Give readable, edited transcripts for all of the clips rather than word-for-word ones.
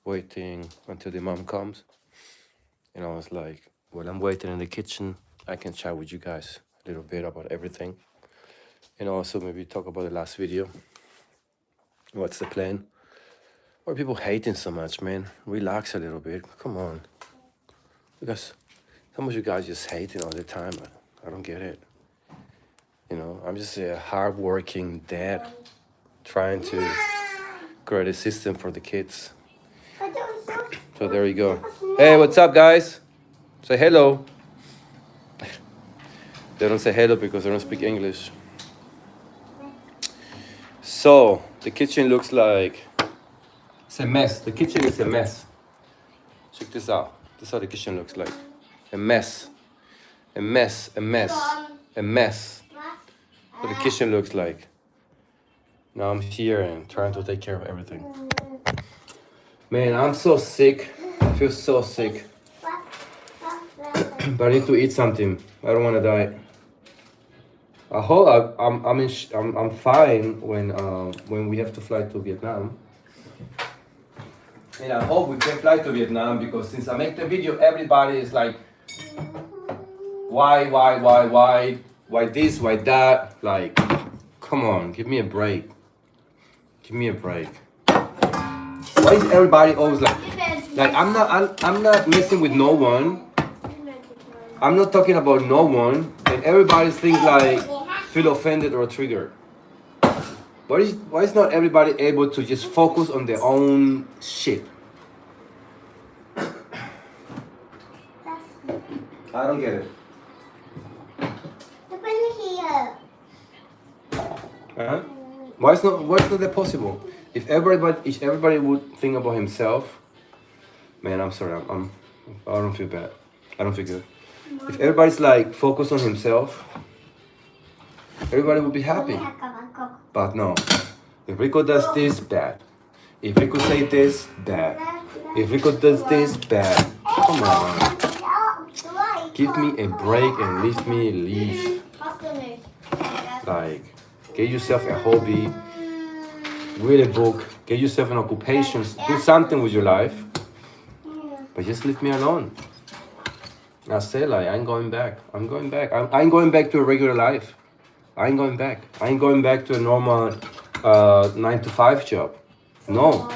waiting until the mom comes. And I was like, while I'm waiting in the kitchen, I can chat with you guys a little bit about everything. And also maybe talk about the last video. What's the plan? Why are people hating so much, man? Relax a little bit. Come on. Because some of you guys just hating all the time. I don't get it. You know, I'm just a hardworking dad trying to create a system for the kids. So there you go. Hey, what's up, guys? Say hello. They don't say hello because they don't speak English. So the kitchen looks like it's a mess. The kitchen is a mess. Check this out. This is how the kitchen looks like. A mess. A mess. A mess. A mess. What the kitchen looks like. Now I'm here and trying to take care of everything. Man, I'm so sick. I feel so sick. But I need to eat something. I don't want to die. I hope I'm fine when we have to fly to Vietnam. And I hope we can fly to Vietnam because since I make the video, everybody is like, why this, why that? Like, come on, give me a break. Give me a break. Why is everybody always like I'm not messing with no one. I'm not talking about no one, and everybody thinks like feel offended or triggered. Why is not everybody able to just focus on their own shit? I don't get it. Huh? What's not that possible? If everybody would think about himself, man, I'm sorry, I don't feel bad. I don't feel good. If everybody's like focused on himself, everybody would be happy. But no. If Rico does this, bad. If Rico say this, bad. If Rico does this, bad. Come on. Give me a break and leave me leave. Like, get yourself a hobby, read a book, get yourself an occupation, do something with your life. But just leave me alone. I say like, I ain't going back. I'm going back. I ain't going back to a regular life. I ain't going back. I ain't going back to a normal 9-to-5 job. No.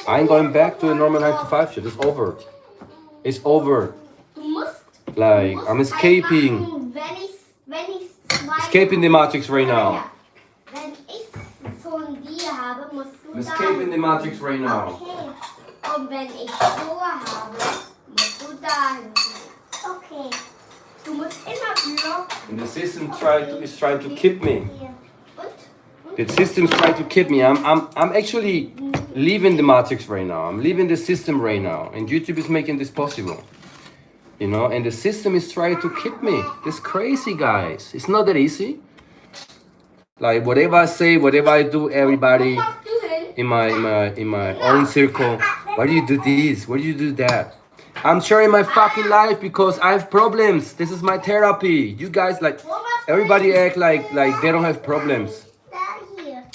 I ain't going back to a normal 9-to-5 job. It's over. It's over. Like, I'm escaping the matrix right now. I'm escaping the matrix right now. And the system is trying to keep me. The system's trying to keep me. I'm actually leaving the matrix right now. I'm leaving the system right now. And YouTube is making this possible. You know, and the system is trying to keep me. It's crazy, guys. It's not that easy. Like whatever I say, whatever I do, everybody in my own circle, why do you do this? Why do you do that? I'm sharing my fucking life because I have problems. This is my therapy. You guys like, everybody act like they don't have problems.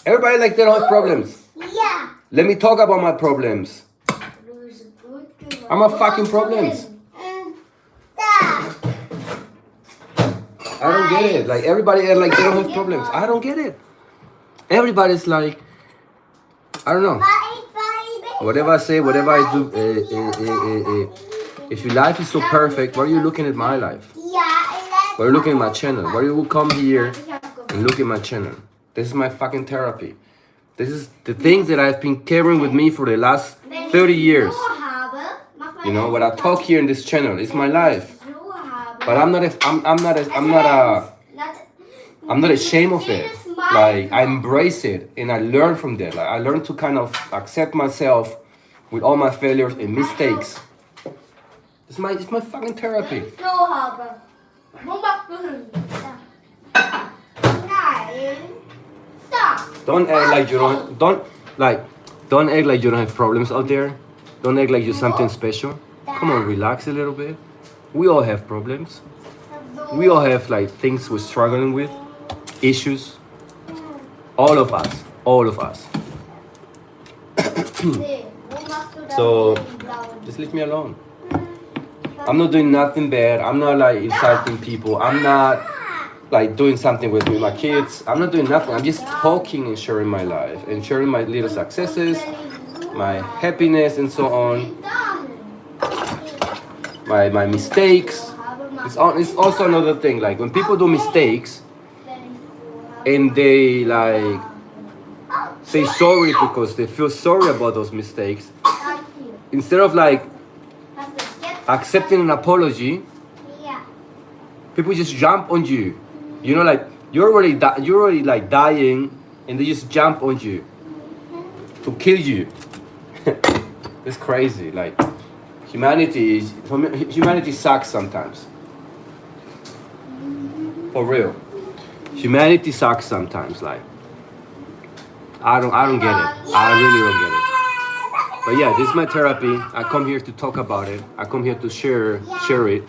Everybody like they don't have problems. Yeah. Let me talk about my problems. I'm a fucking problems. I don't get it. Like everybody act like they don't have problems. I don't get it. Everybody's like, I don't know. Whatever I say, whatever I do, if your life is so perfect, why are you looking at my life? Why are you looking at my channel? Why do you come here and look at my channel? This is my fucking therapy. This is the things that I've been carrying with me for the last 30 years. You know, what I talk here in this channel is my life. But I'm not ashamed of it. Like, I embrace it and I learn from that. Like, I learn to kind of accept myself with all my failures and mistakes. It's my fucking therapy. Don't act like you don't act like you don't have problems out there. Don't act like you're something special. Come on, relax a little bit. We all have problems. We all have like things we're struggling with, issues. All of us. So just leave me alone. I'm not doing nothing bad. I'm not like insulting people. I'm not like doing something with my kids. I'm not doing nothing. I'm just talking and sharing my life and sharing my little successes, my happiness and so on, my mistakes. It's also another thing, like when people do mistakes and they like say sorry because they feel sorry about those mistakes, instead of like accepting an apology, people just jump on you. You know, like you're already like dying, and they just jump on you to kill you. It's crazy. Like humanity sucks sometimes. For real, humanity sucks sometimes. Like I don't get it. I really don't get it. But yeah, this is my therapy. I come here to talk about it. I come here to share it.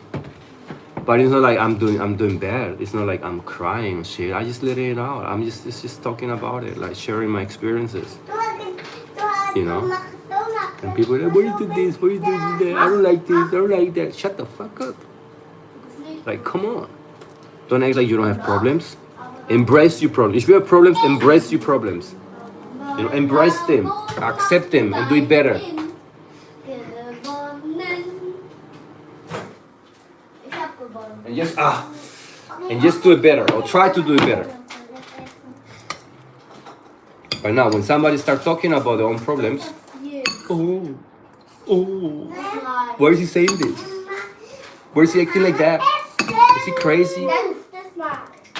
But it's not like I'm doing bad. It's not like I'm crying and shit. I just letting it out. It's just talking about it, like sharing my experiences. You know? And people are like, why you do this? Why you do that? I don't like this. I don't like that. Shut the fuck up. Like, come on. Don't act like you don't have problems. Embrace your problems. If you have problems, embrace your problems. You know, embrace them, accept them, and do it better. And just do it better, or try to do it better. But now, when somebody starts talking about their own problems, why is he saying this? Why is he acting like that? Is he crazy?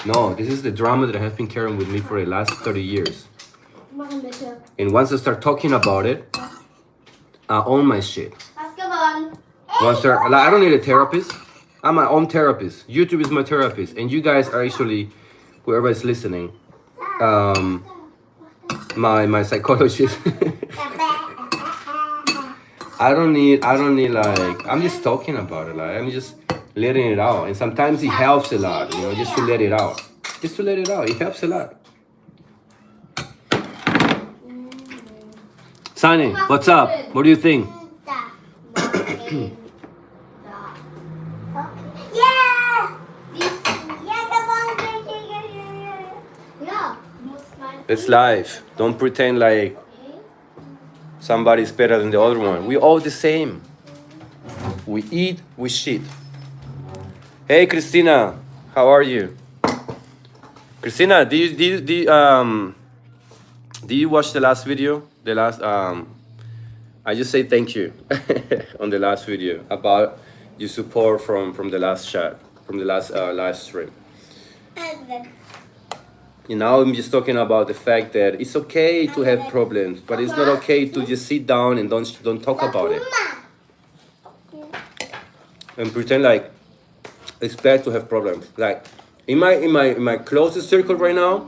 No, this is the drama that I have been carrying with me for the last 30 years. And once I start talking about it, I own my shit. Once I don't need a therapist. I'm my own therapist. YouTube is my therapist, and you guys are actually, whoever is listening, my psychologist. I don't need like, I'm just talking about it. Like I'm just letting it out, and sometimes it helps a lot. You know, just to let it out. It helps a lot. Sunny, what's up? What do you think? It's life. Don't pretend like somebody's better than the other one. We're all the same. We eat, we shit. Hey, Christina, how are you? Christina, do you watch the last video? The last I just say thank you on the last video about your support from the last chat, from the last live stream. You know, I'm just talking about the fact that it's okay to have problems, but it's not okay to just sit down and don't talk about it and pretend like it's bad to have problems. Like in my closest circle right now,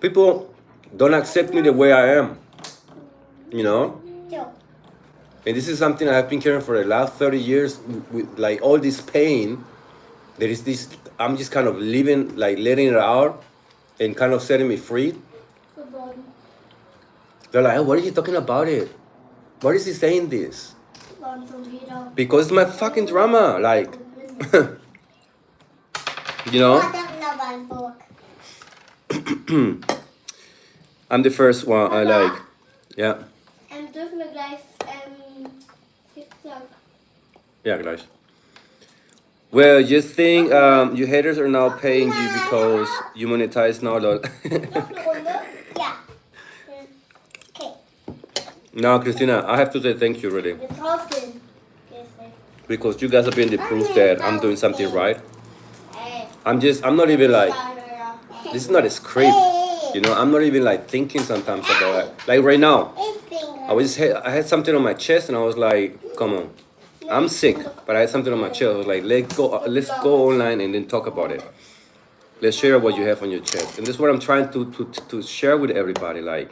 people don't accept me the way I am, you know? And this is something I've been carrying for the last 30 years with like all this pain. There is this, I'm just kind of living, like letting it out and kind of setting me free. They're like, oh, what are you talking about it? Why is he saying this? Because it's my fucking drama, like, you know? I'm the first one I like, yeah. Yeah, gleich. Well, just think your haters are now paying you because you monetize now, lol. No, Christina, I have to say thank you, really. Because you guys have been the proof that I'm doing something right. I'm not even like, this is not a script, you know, I'm not even like thinking sometimes about it. Like right now, I had something on my chest and I was like, come on. I'm sick, but I had something on my chest. I was like, let's go online and then talk about it. Let's share what you have on your chest. And this is what I'm trying to share with everybody. Like,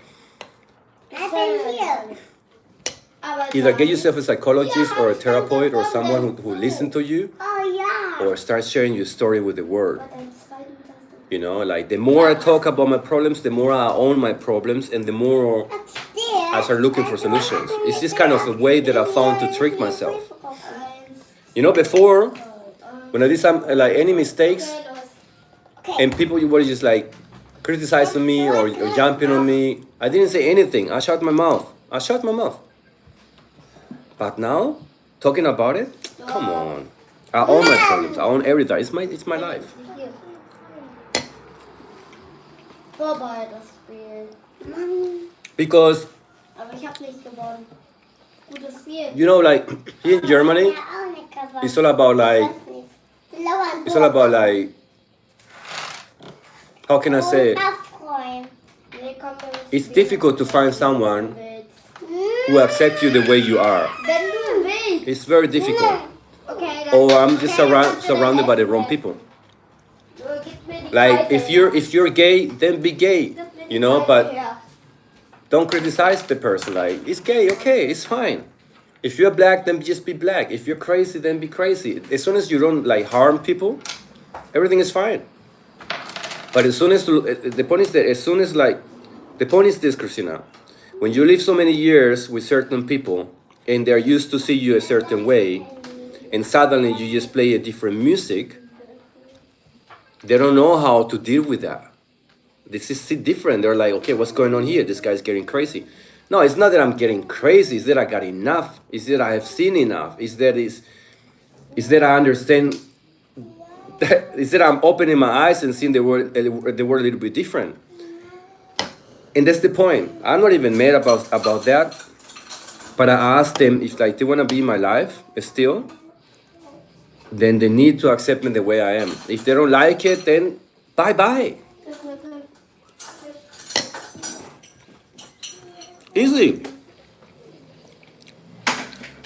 either get yourself a psychologist or a therapist or someone who listens to you, or start sharing your story with the world. You know, like the more I talk about my problems, the more I own my problems, and the more I started looking for solutions. It's just kind of a way that I found to trick myself. You know, before, when I did some like any mistakes, and people were just like criticizing me or jumping on me, I didn't say anything. I shut my mouth. But now, talking about it, come on. I own my problems. I own everything. It's my life. Vorbei das Spiel. Because Aber ich habe nicht gewonnen. Gutes Spiel. you know, like here in Germany, it's all about like how can I say it? It's difficult to find someone who accepts you the way you are. Wenn du willst. It's very difficult. Okay, Or I'm just surrounded by the wrong people. Like if you're gay, then be gay, you know. But don't criticize the person. Like it's gay, okay, it's fine. If you're black, then just be black. If you're crazy, then be crazy. As soon as you don't like harm people, everything is fine. But as soon as the point is that the point is this, Christina. When you live so many years with certain people and they're used to see you a certain way, and suddenly you just play a different music, they don't know how to deal with that. This is different. They're like, okay, what's going on here? This guy's getting crazy. No, it's not that I'm getting crazy. It's that I got enough. It's that I have seen enough. It's that I understand. It's that I'm opening my eyes and seeing the world a little bit different. And that's the point. I'm not even mad about that. But I asked them if like they want to be in my life still, then they need to accept me the way I am. If they don't like it, then bye-bye. Easy.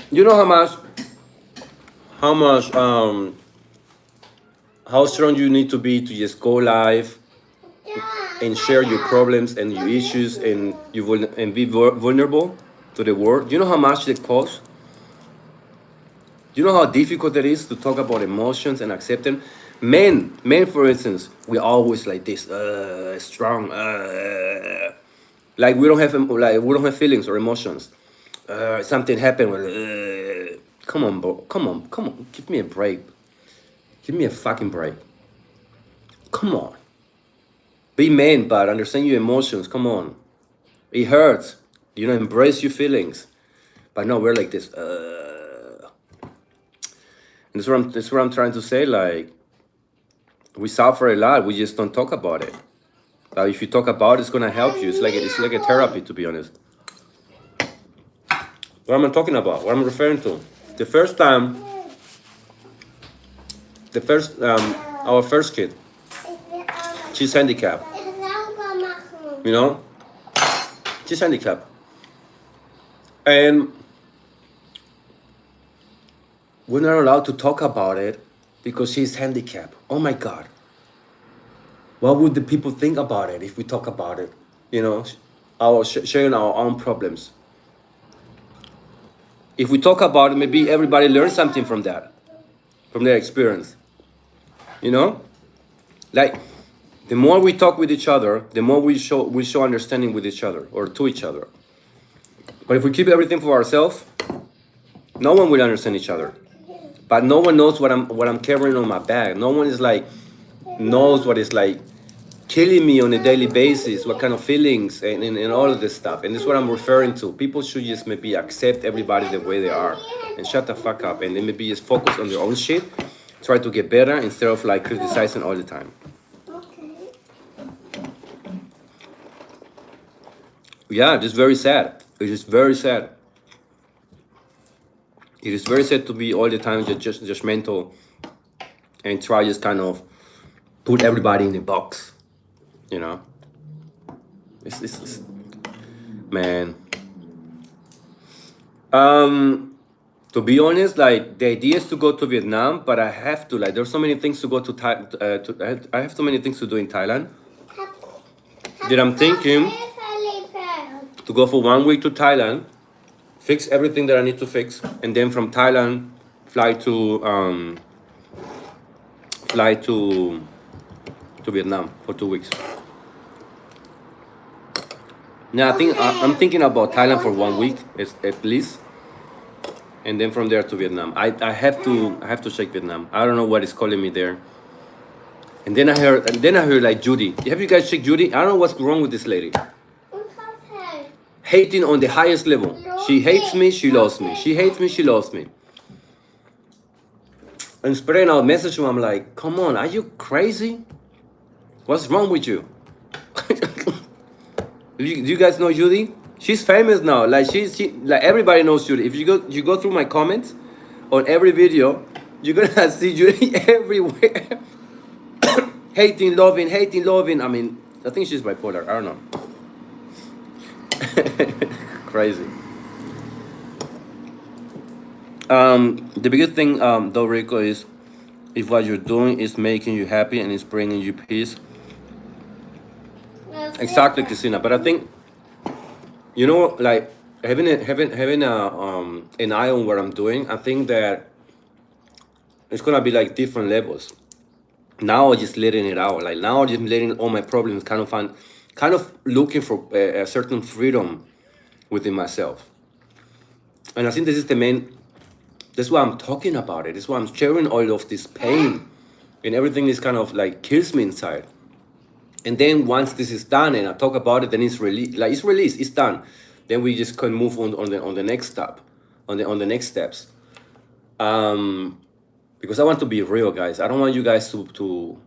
You know how strong you need to be to just go live and share your problems and your issues and be vulnerable to the world. You know how much it costs? You know how difficult it is to talk about emotions and accept them? Men, for instance, we're always like this, strong, like we don't have feelings or emotions. Something happened. Come on, bro. Come on. Give me a break. Give me a fucking break. Come on. Be man, but understand your emotions. Come on. It hurts. You know, embrace your feelings. But no, we're like this. And that's what I'm trying to say. Like, we suffer a lot. We just don't talk about it. If you talk about it, it's gonna help you. It's like a therapy, to be honest. What am I talking about? What I'm referring to? Our first kid. She's handicapped. You know, she's handicapped, and we're not allowed to talk about it because she's handicapped. Oh my God. What would the people think about it if we talk about it? You know, sharing our own problems. If we talk about it, maybe everybody learns something from that, from their experience. You know, like the more we talk with each other, the more we show understanding with each other or to each other. But if we keep everything for ourselves, no one will understand each other. But no one knows what I'm carrying on my back. No one knows what is like killing me on a daily basis, what kind of feelings and all of this stuff. And this is what I'm referring to. People should just maybe accept everybody the way they are and shut the fuck up and then maybe just focus on their own shit, try to get better instead of like criticizing all the time. Yeah, just very sad. It's just very sad. It is very sad to be all the time just judgmental and try just kind of put everybody in a box. You know, it's man. To be honest, like the idea is to go to Vietnam, but I have to like. There's so many things to go to I have so many things to do in Thailand. That I'm thinking to go for 1 week to Thailand, fix everything that I need to fix, and then from Thailand fly to Vietnam for 2 weeks. Yeah, I'm thinking about Thailand for 1 week at least, and then from there to Vietnam. I have to check Vietnam. I don't know what is calling me there. And then I heard like Judy. Have you guys checked Judy? I don't know what's wrong with this lady. Unfiltered. Hating on the highest level. She hates me, she loves me. She hates me, she loves me. And spreading out message to her, I'm like, come on, are you crazy? What's wrong with you? Do you guys know Judy? She's famous now. Like she like everybody knows Judy. If you go through my comments on every video, you're gonna see Judy everywhere. hating, loving. I mean, I think she's bipolar. I don't know. Crazy. The biggest thing, though, Rico, is if what you're doing is making you happy and is bringing you peace. Exactly, Christina. But I think, you know, like having an eye on what I'm doing. I think that it's gonna be like different levels. Now I'm just letting it out. Like now I'm just letting all my problems kind of looking for a certain freedom within myself. And I think this is the main. That's why I'm talking about it. That's why I'm sharing all of this pain, and everything is kind of like kills me inside. And then once this is done and I talk about it, then it's released. Like it's released, it's done. Then we just can move on the next step, on the next steps. Because I want to be real, guys. I don't want you guys to.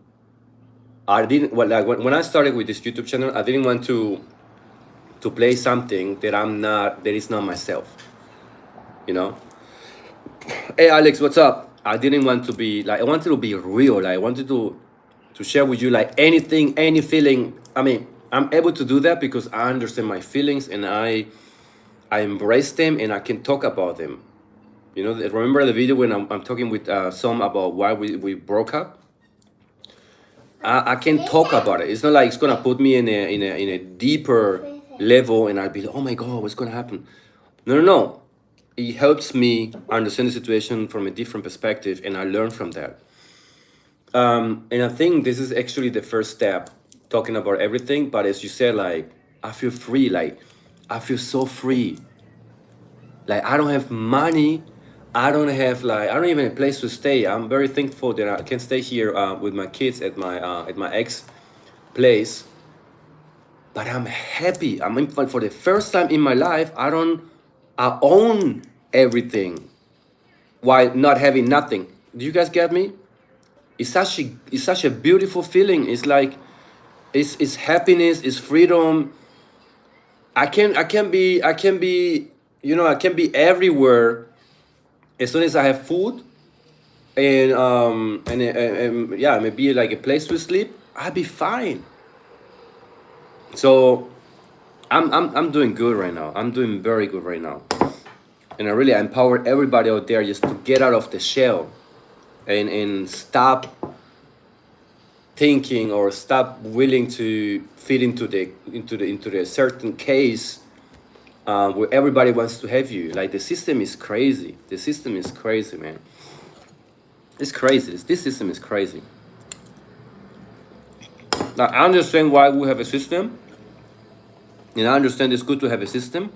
I didn't like when I started with this YouTube channel. I didn't want to play something that I'm not. That is not myself. You know. Hey Alex, what's up? I didn't want to be like. I wanted to be real. Like I wanted to share with you like anything, any feeling. I mean, I'm able to do that because I understand my feelings and I embrace them and I can talk about them. You know, remember the video when I'm talking with some about why we broke up? I can talk about it. It's not like it's gonna put me in a deeper level and I'll be like, oh my god, what's gonna happen? No. It helps me understand the situation from a different perspective and I learn from that. And I think this is actually the first step, talking about everything. But as you said, like I feel free. Like I feel so free. Like I don't have money. I don't even have a place to stay. I'm very thankful that I can stay here with my kids at my ex place. But I'm happy. For the first time in my life, I own everything while not having nothing. Do you guys get me? It's such a beautiful feeling. It's like it's happiness, it's freedom. I can be I can be everywhere as soon as I have food and yeah, maybe like a place to sleep. I'll be fine. So I'm doing good right now. I'm doing very good right now, and I really empower everybody out there just to get out of the shell and stop thinking or stop willing to fit into the certain case where everybody wants to have you. Like the system is crazy. The system is crazy, man. It's crazy. This system is crazy. Now I understand why we have a system, and I understand it's good to have a system.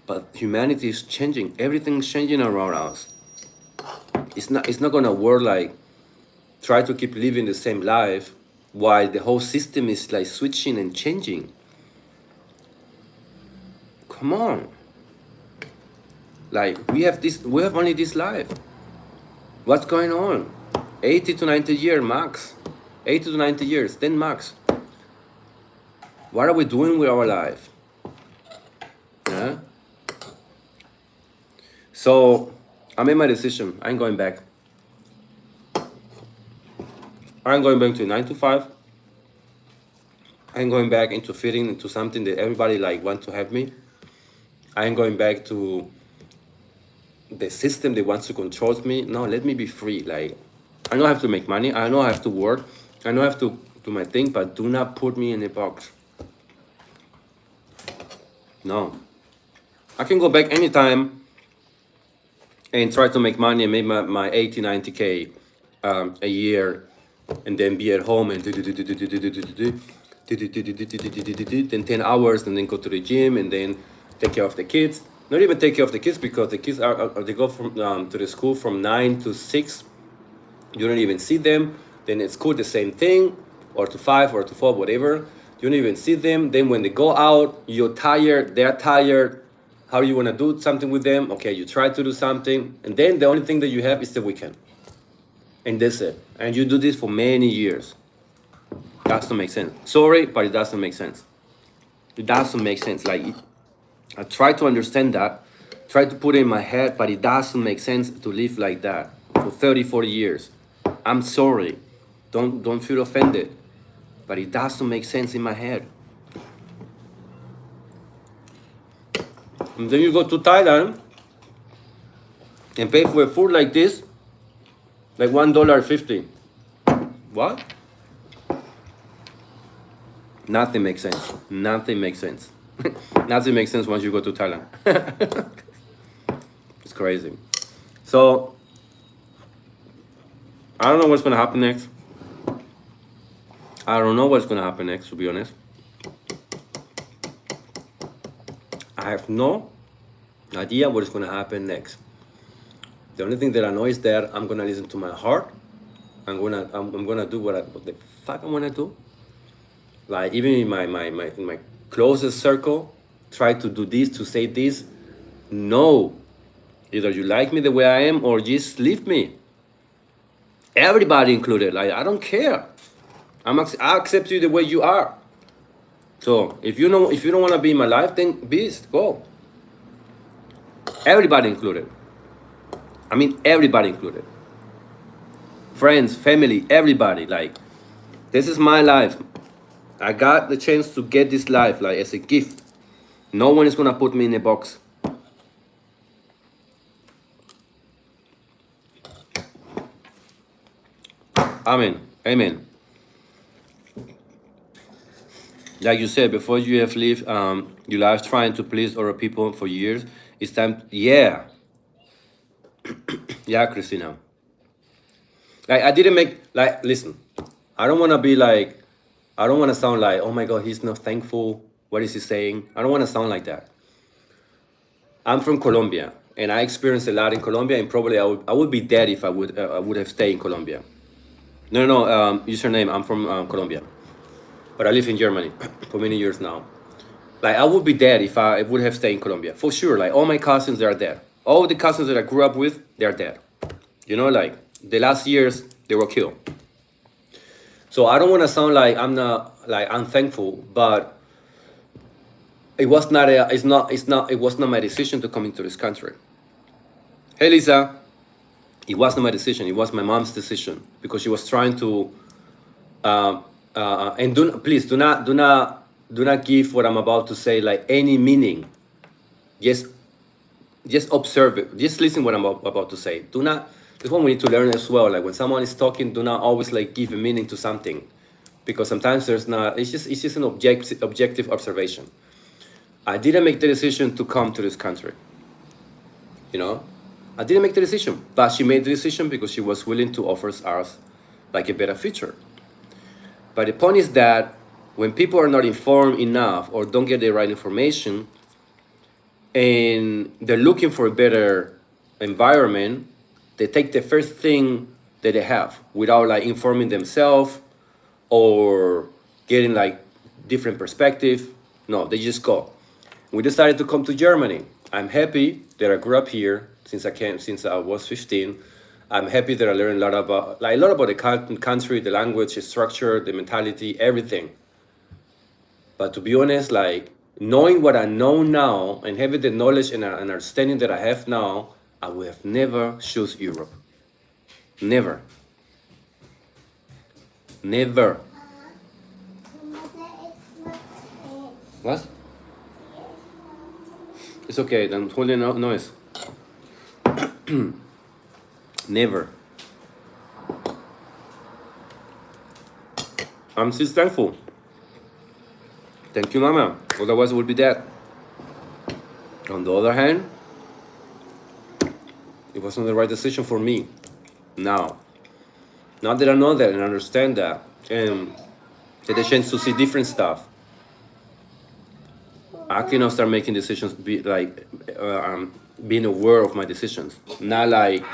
But humanity is changing. Everything's changing around us. It's not gonna work like try to keep living the same life while the whole system is like switching and changing. Come on. Like we have only this life. What's going on? 80 to 90 years max. 80 to 90 years, then max. What are we doing with our life? Yeah? So I made my decision. I ain't going back. I ain't going back to 9 to 5. I ain't going back into fitting into something that everybody like want to have me. I ain't going back to the system that wants to control me. No, let me be free. Like I know I have to make money. I know I have to work. I know I have to do my thing, but do not put me in a box. No. I can go back anytime and try to make money and make my 80, 90K a year and then be at home and do. then 10 hours, and then go to the gym, and then take care of the kids. Not even take care of the kids, because the kids they go from to the school from 9 to 6. You don't even see them. Then at school the same thing, or to 5 or to 4, whatever. You don't even see them. Then when they go out, you're tired, they're tired. How do you want to do something with them? Okay, you try to do something, and then the only thing that you have is the weekend. And that's it. And you do this for many years. Doesn't make sense. Sorry, but it doesn't make sense. It doesn't make sense. Like, I try to understand that, try to put it in my head, but it doesn't make sense to live like that for 30, 40 years. I'm sorry. Don't feel offended. But it doesn't make sense in my head. And then you go to Thailand and pay for a food like this, like $1.50. What? Nothing makes sense. Nothing makes sense. Nothing makes sense once you go to Thailand. It's crazy. So, I don't know what's going to happen next. I don't know what's going to happen next, to be honest. I have no idea what is going to happen next. The only thing that I know is that I'm going to listen to my heart. I'm gonna do what the fuck I want to do. Like, even in my closest circle, try to do this, to say this. No. Either you like me the way I am, or just leave me. Everybody included. Like, I don't care. I accept you the way you are. So if you don't want to be in my life, then beast, go. Everybody included. I mean, everybody included. Friends, family, everybody. Like, this is my life. I got the chance to get this life, like, as a gift. No one is gonna put me in a box. Amen. Amen. Like you said, before you have lived your life trying to please other people for years, it's time. Yeah. Yeah, Christina. Like, I didn't make, like, listen, I don't want to be like, I don't want to sound like, oh my God, he's not thankful. What is he saying? I don't want to sound like that. I'm from Colombia, and I experienced a lot in Colombia, and probably I would be dead if I would have stayed in Colombia. No, username, I'm from Colombia. But I live in Germany for many years now. Like, I would be dead if I would have stayed in Colombia, for sure. Like, all my cousins, they are dead. All the cousins that I grew up with, they're dead. You know, like, the last years, they were killed. So I don't want to sound like I'm not, like, unthankful, but it was not my decision to come into this country. Hey, Lisa. It wasn't my decision. It was my mom's decision, because she was trying to, and please do not give what I'm about to say like any meaning. Just observe it. Just listen what I'm about to say. Do not. This is what we need to learn as well. Like, when someone is talking, do not always like give a meaning to something, because sometimes there's not. It's just an objective observation. I didn't make the decision to come to this country. You know, I didn't make the decision, but she made the decision because she was willing to offer us like a better future. But the point is that when people are not informed enough or don't get the right information, and they're looking for a better environment, they take the first thing that they have without like informing themselves or getting like different perspective. No, they just go. We decided to come to Germany. I'm happy that I grew up here since I was 15. I'm happy that I learned a lot about the country, the language, the structure, the mentality, everything. But to be honest, like, knowing what I know now and having the knowledge and understanding that I have now, I would have never choose Europe. Never. Never. What? It's okay, don't hold the noise. Never. I'm still thankful. Thank you, Mama. Otherwise, I would be dead. On the other hand, it wasn't the right decision for me. Now that I know that and understand that, and get the chance to see different stuff. I cannot start making decisions, being aware of my decisions, not like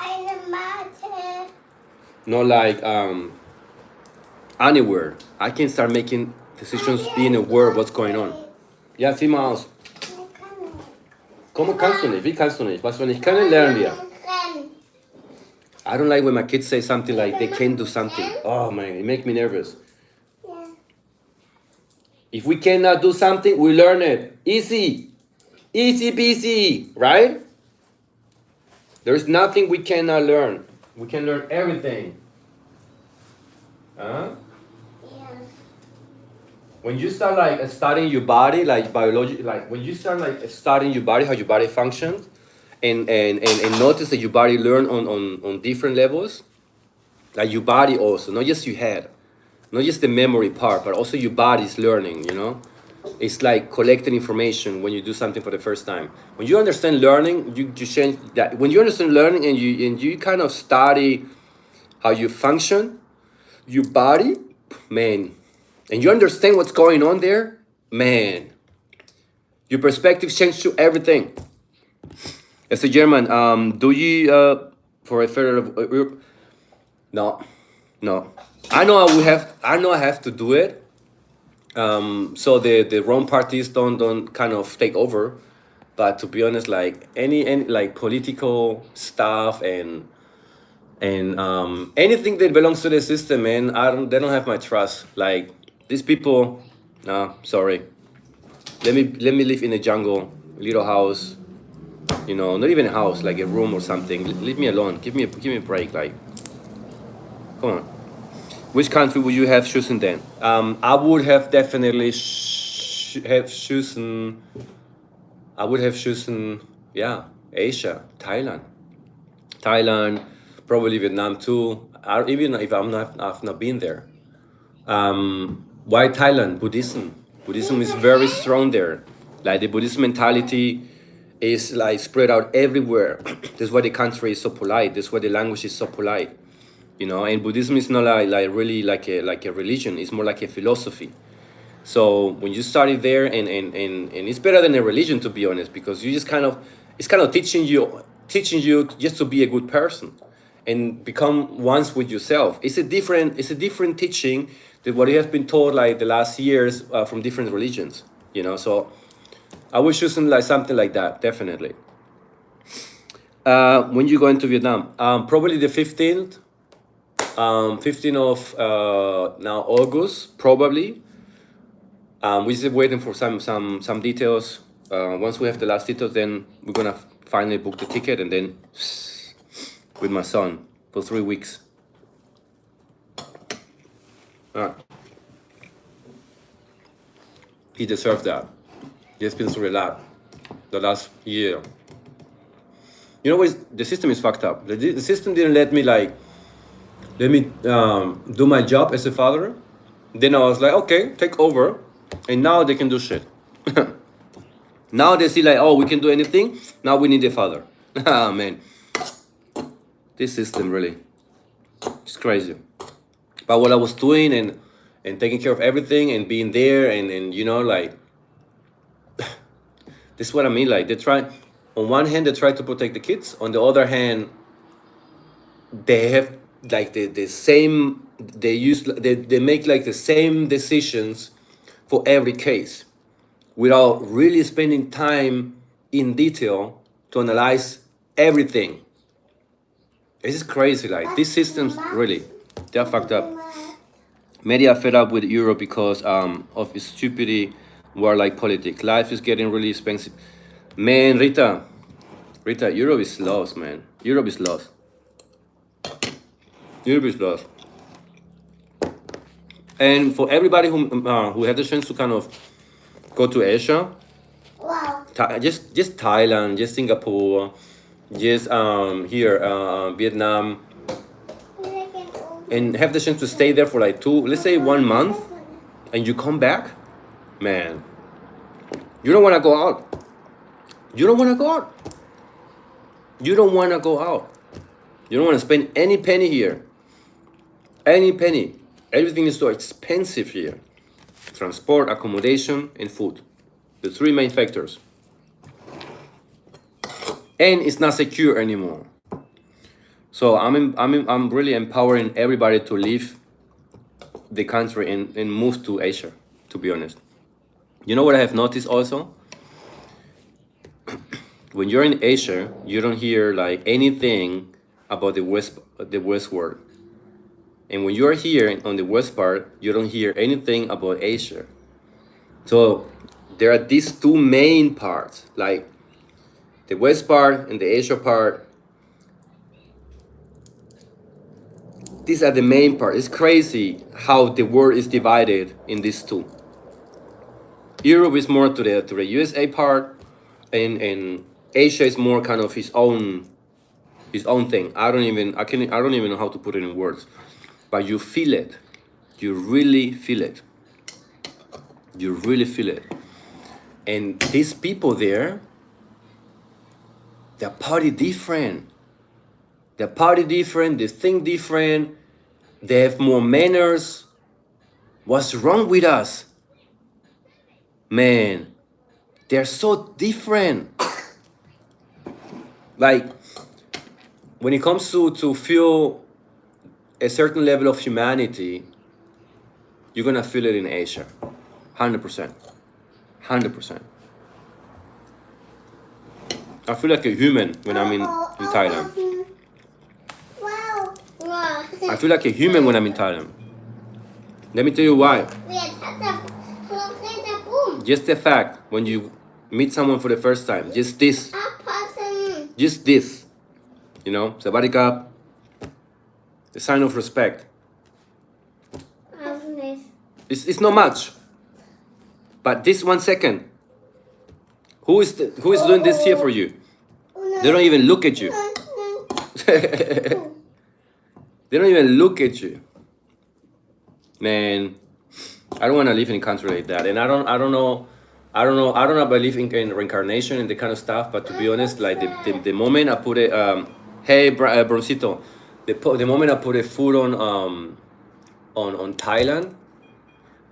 anywhere. I can start making decisions, being aware of what's going on. Ja, zieh mal aus. Komm, kannst du nicht? Wie kannst du nicht? Was wir nicht können, lernen wir. I don't like when my kids say something like they can't do something. Oh man, it makes me nervous. If we cannot do something, we learn it. Easy. Easy peasy, right? There's nothing we cannot learn. We can learn everything. Huh? When you start like studying your body, like biology, like when you start like studying your body, how your body functions, and notice that your body learn on different levels, like your body also, not just your head, not just the memory part, but also your body is learning, you know? It's like collecting information when you do something for the first time. When you understand learning, you change that. When you understand learning and you kind of study how you function, your body, man, and you understand what's going on there, man, your perspective changes to everything. As a German, do you for a further? No. I know I have to do it. So the wrong parties don't kind of take over. But to be honest, like any like political stuff and anything that belongs to the system, man, they don't have my trust. Like these people, nah, sorry. Let me live in a jungle, little house, you know, not even a house, like a room or something. Leave me alone. Give me a break. Like, come on. Which country would you have chosen then? I would have definitely have chosen. I would have chosen, yeah, Asia, Thailand, probably Vietnam too. Even if I've not been there. Why Thailand? Buddhism is very strong there. Like the Buddhist mentality is like spread out everywhere. That's why the country is so polite. That's why the language is so polite. You know, and Buddhism is not like really like a religion. It's more like a philosophy. So when you study there, and it's better than a religion, to be honest, because you just it's kind of teaching you just to be a good person and become once with yourself. It's a different teaching than what you have been taught like the last years from different religions. You know, so I was choosing like something like that, definitely. When you go into Vietnam, probably the 15th of now August, probably. We're just waiting for some details. Once we have the last details, then we're gonna finally book the ticket, and then with my son for 3 weeks. He deserves that. He's been through a lot the last year. You know what? The system is fucked up. The system didn't let me do my job as a father. Then I was like, okay, take over. And now they can do shit. Now they see like, oh, we can do anything. Now we need a father. Ah, man. This system really, it's crazy. But what I was doing and taking care of everything and being there and you know, like, this is what I mean. Like, on one hand, they try to protect the kids. On the other hand, they have like the same, they make like the same decisions for every case without really spending time in detail to analyze everything. It's just crazy. Like, these systems really, they're fucked up. Media are fed up with Europe because of its stupidity, war-like politics. Life is getting really expensive. Man, Rita, Europe is lost, man. Europe is lost. And for everybody who had the chance to kind of go to Asia, wow, just Thailand, just Singapore, just Vietnam, and have the chance to stay there for like let's say 1 month, and you come back, man, you don't want to go out. You don't want to go out. You don't want to go out. You don't want to spend any penny here. Any penny. Everything is so expensive here. transport, accommodation, and food. The three main factors. And it's not secure anymore. So I'm really empowering everybody to leave the country and move to Asia, to be honest. You know what I have noticed also? When you're in Asia, you don't hear like anything about the west world. And when you're here on the west part, you don't hear anything about Asia. So there are these two main parts, like the west part and the Asia part. These are the main part. It's crazy how the world is divided in these two. Europe is more to the USA part, and Asia is more kind of his own thing. I don't even know how to put it in words, but you feel it. You really feel it. You really feel it. And these people there, they're party different. They're party different. They think different. They have more manners. What's wrong with us? Man, they're so different. Like, when it comes to feel a certain level of humanity, you're gonna feel it in Asia. 100%. 100%. I feel like a human when I'm in Thailand. Wow. Wow. I feel like a human when I'm in Thailand. Let me tell you why. Just the fact when you meet someone for the first time, just this, you know, sabari cup, the sign of respect. It's not much, but this 1 second, who is doing this here for you? They don't even look at you. They don't even look at you. Man, I don't want to live in a country like that, and I don't believe in reincarnation and the kind of stuff. But to be honest, like the moment I put it, hey, Broncito, the moment I put a foot on Thailand,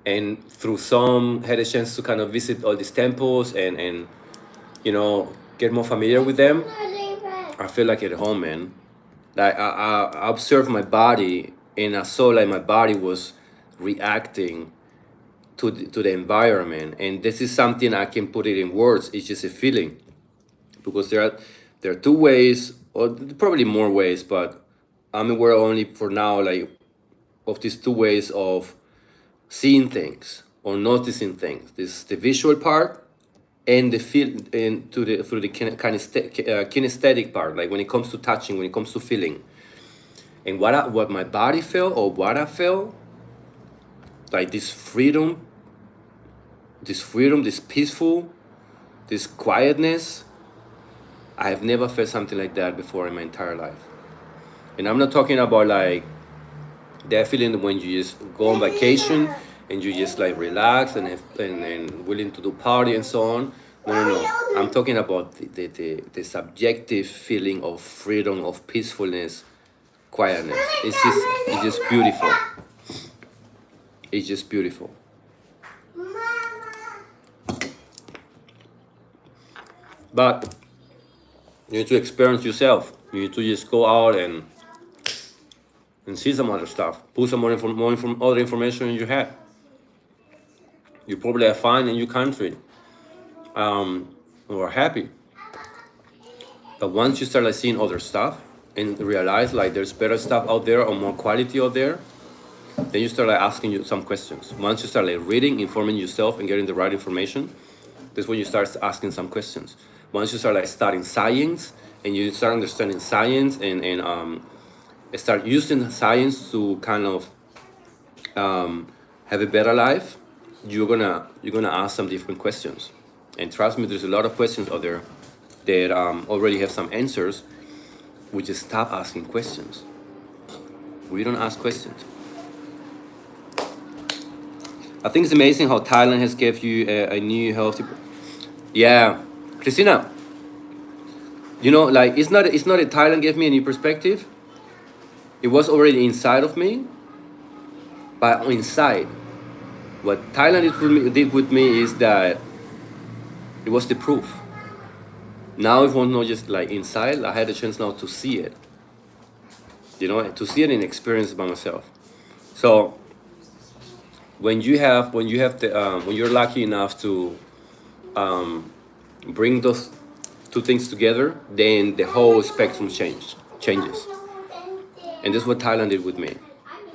and through some had a chance to kind of visit all these temples and you know, get more familiar with them, I feel like at home, man. Like I observed my body, and I saw like my body was reacting to the environment, and this is something I can put it in words. It's just a feeling, because there are two ways, or probably more ways, but I'm aware only for now, like, of these two ways of seeing things or noticing things. This the visual part, and the feel, and through the kinesthetic part, like when it comes to touching, when it comes to feeling, and what my body felt, or what I felt, like this freedom, this peaceful, this quietness. I have never felt something like that before in my entire life. And I'm not talking about like that feeling when you just go on vacation and you just like relax and willing to do party and so on. No. I'm talking about the subjective feeling of freedom, of peacefulness, quietness. It's just beautiful. It's just beautiful. But you need to experience yourself. You need to just go out and see some other stuff. Put some more other information in your head. You probably are fine in your country, or happy. But once you start like seeing other stuff and realize like there's better stuff out there or more quality out there, then you start like asking you some questions. Once you start like reading, informing yourself, and getting the right information, that's when you start asking some questions. Once you start like studying science, and you start understanding science, and start using science to kind of have a better life, you're gonna ask some different questions. And trust me, there's a lot of questions out there that already have some answers. We just stop asking questions. We don't ask questions. I think it's amazing how Thailand has gave you a new healthy. Yeah, Christina. You know, like it's not that Thailand gave me a new perspective. It was already inside of me, but inside, what Thailand did with me is that it was the proof. Now it was not just like inside. I had a chance now to see it. You know, to see it and experience it by myself. So when you're lucky enough to bring those two things together, then the whole spectrum changes. And that's what Thailand did with me.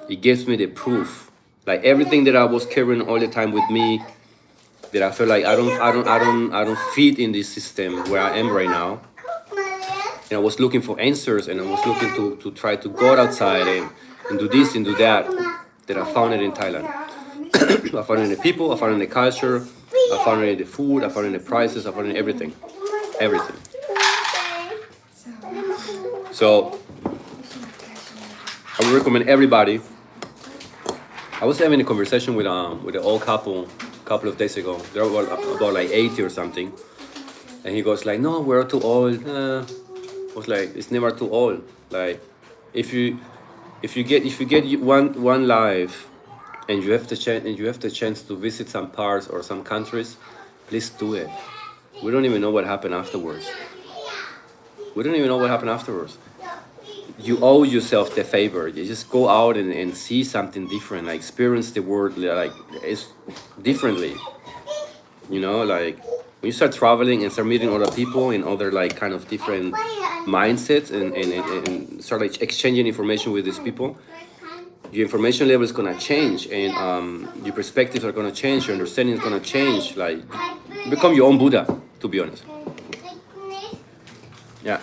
It gives me the proof, like everything that I was carrying all the time with me, that I feel like I don't fit in this system where I am right now. And I was looking for answers, and I was looking to try to go outside and do this and do that. That I found it in Thailand. I found it in the people, I found it in the culture, I found it in the food, I found it in the prices, I found it in everything. Everything. So I would recommend everybody. I was having a conversation with an old couple a couple of days ago. They're about like 80 or something. And he goes like, no, we're too old. I was like, it's never too old. Like if you get one life and you have the chance to visit some parts or some countries, please do it. We don't even know what happened afterwards. You owe yourself the favor. You just go out and see something different, like experience the world like it's differently. You know, like when you start traveling and start meeting other people in other like kind of different mindsets and start like exchanging information with these people, your information level is gonna change, and your perspectives are gonna change, your understanding is gonna change. Like you become your own Buddha, to be honest. Yeah.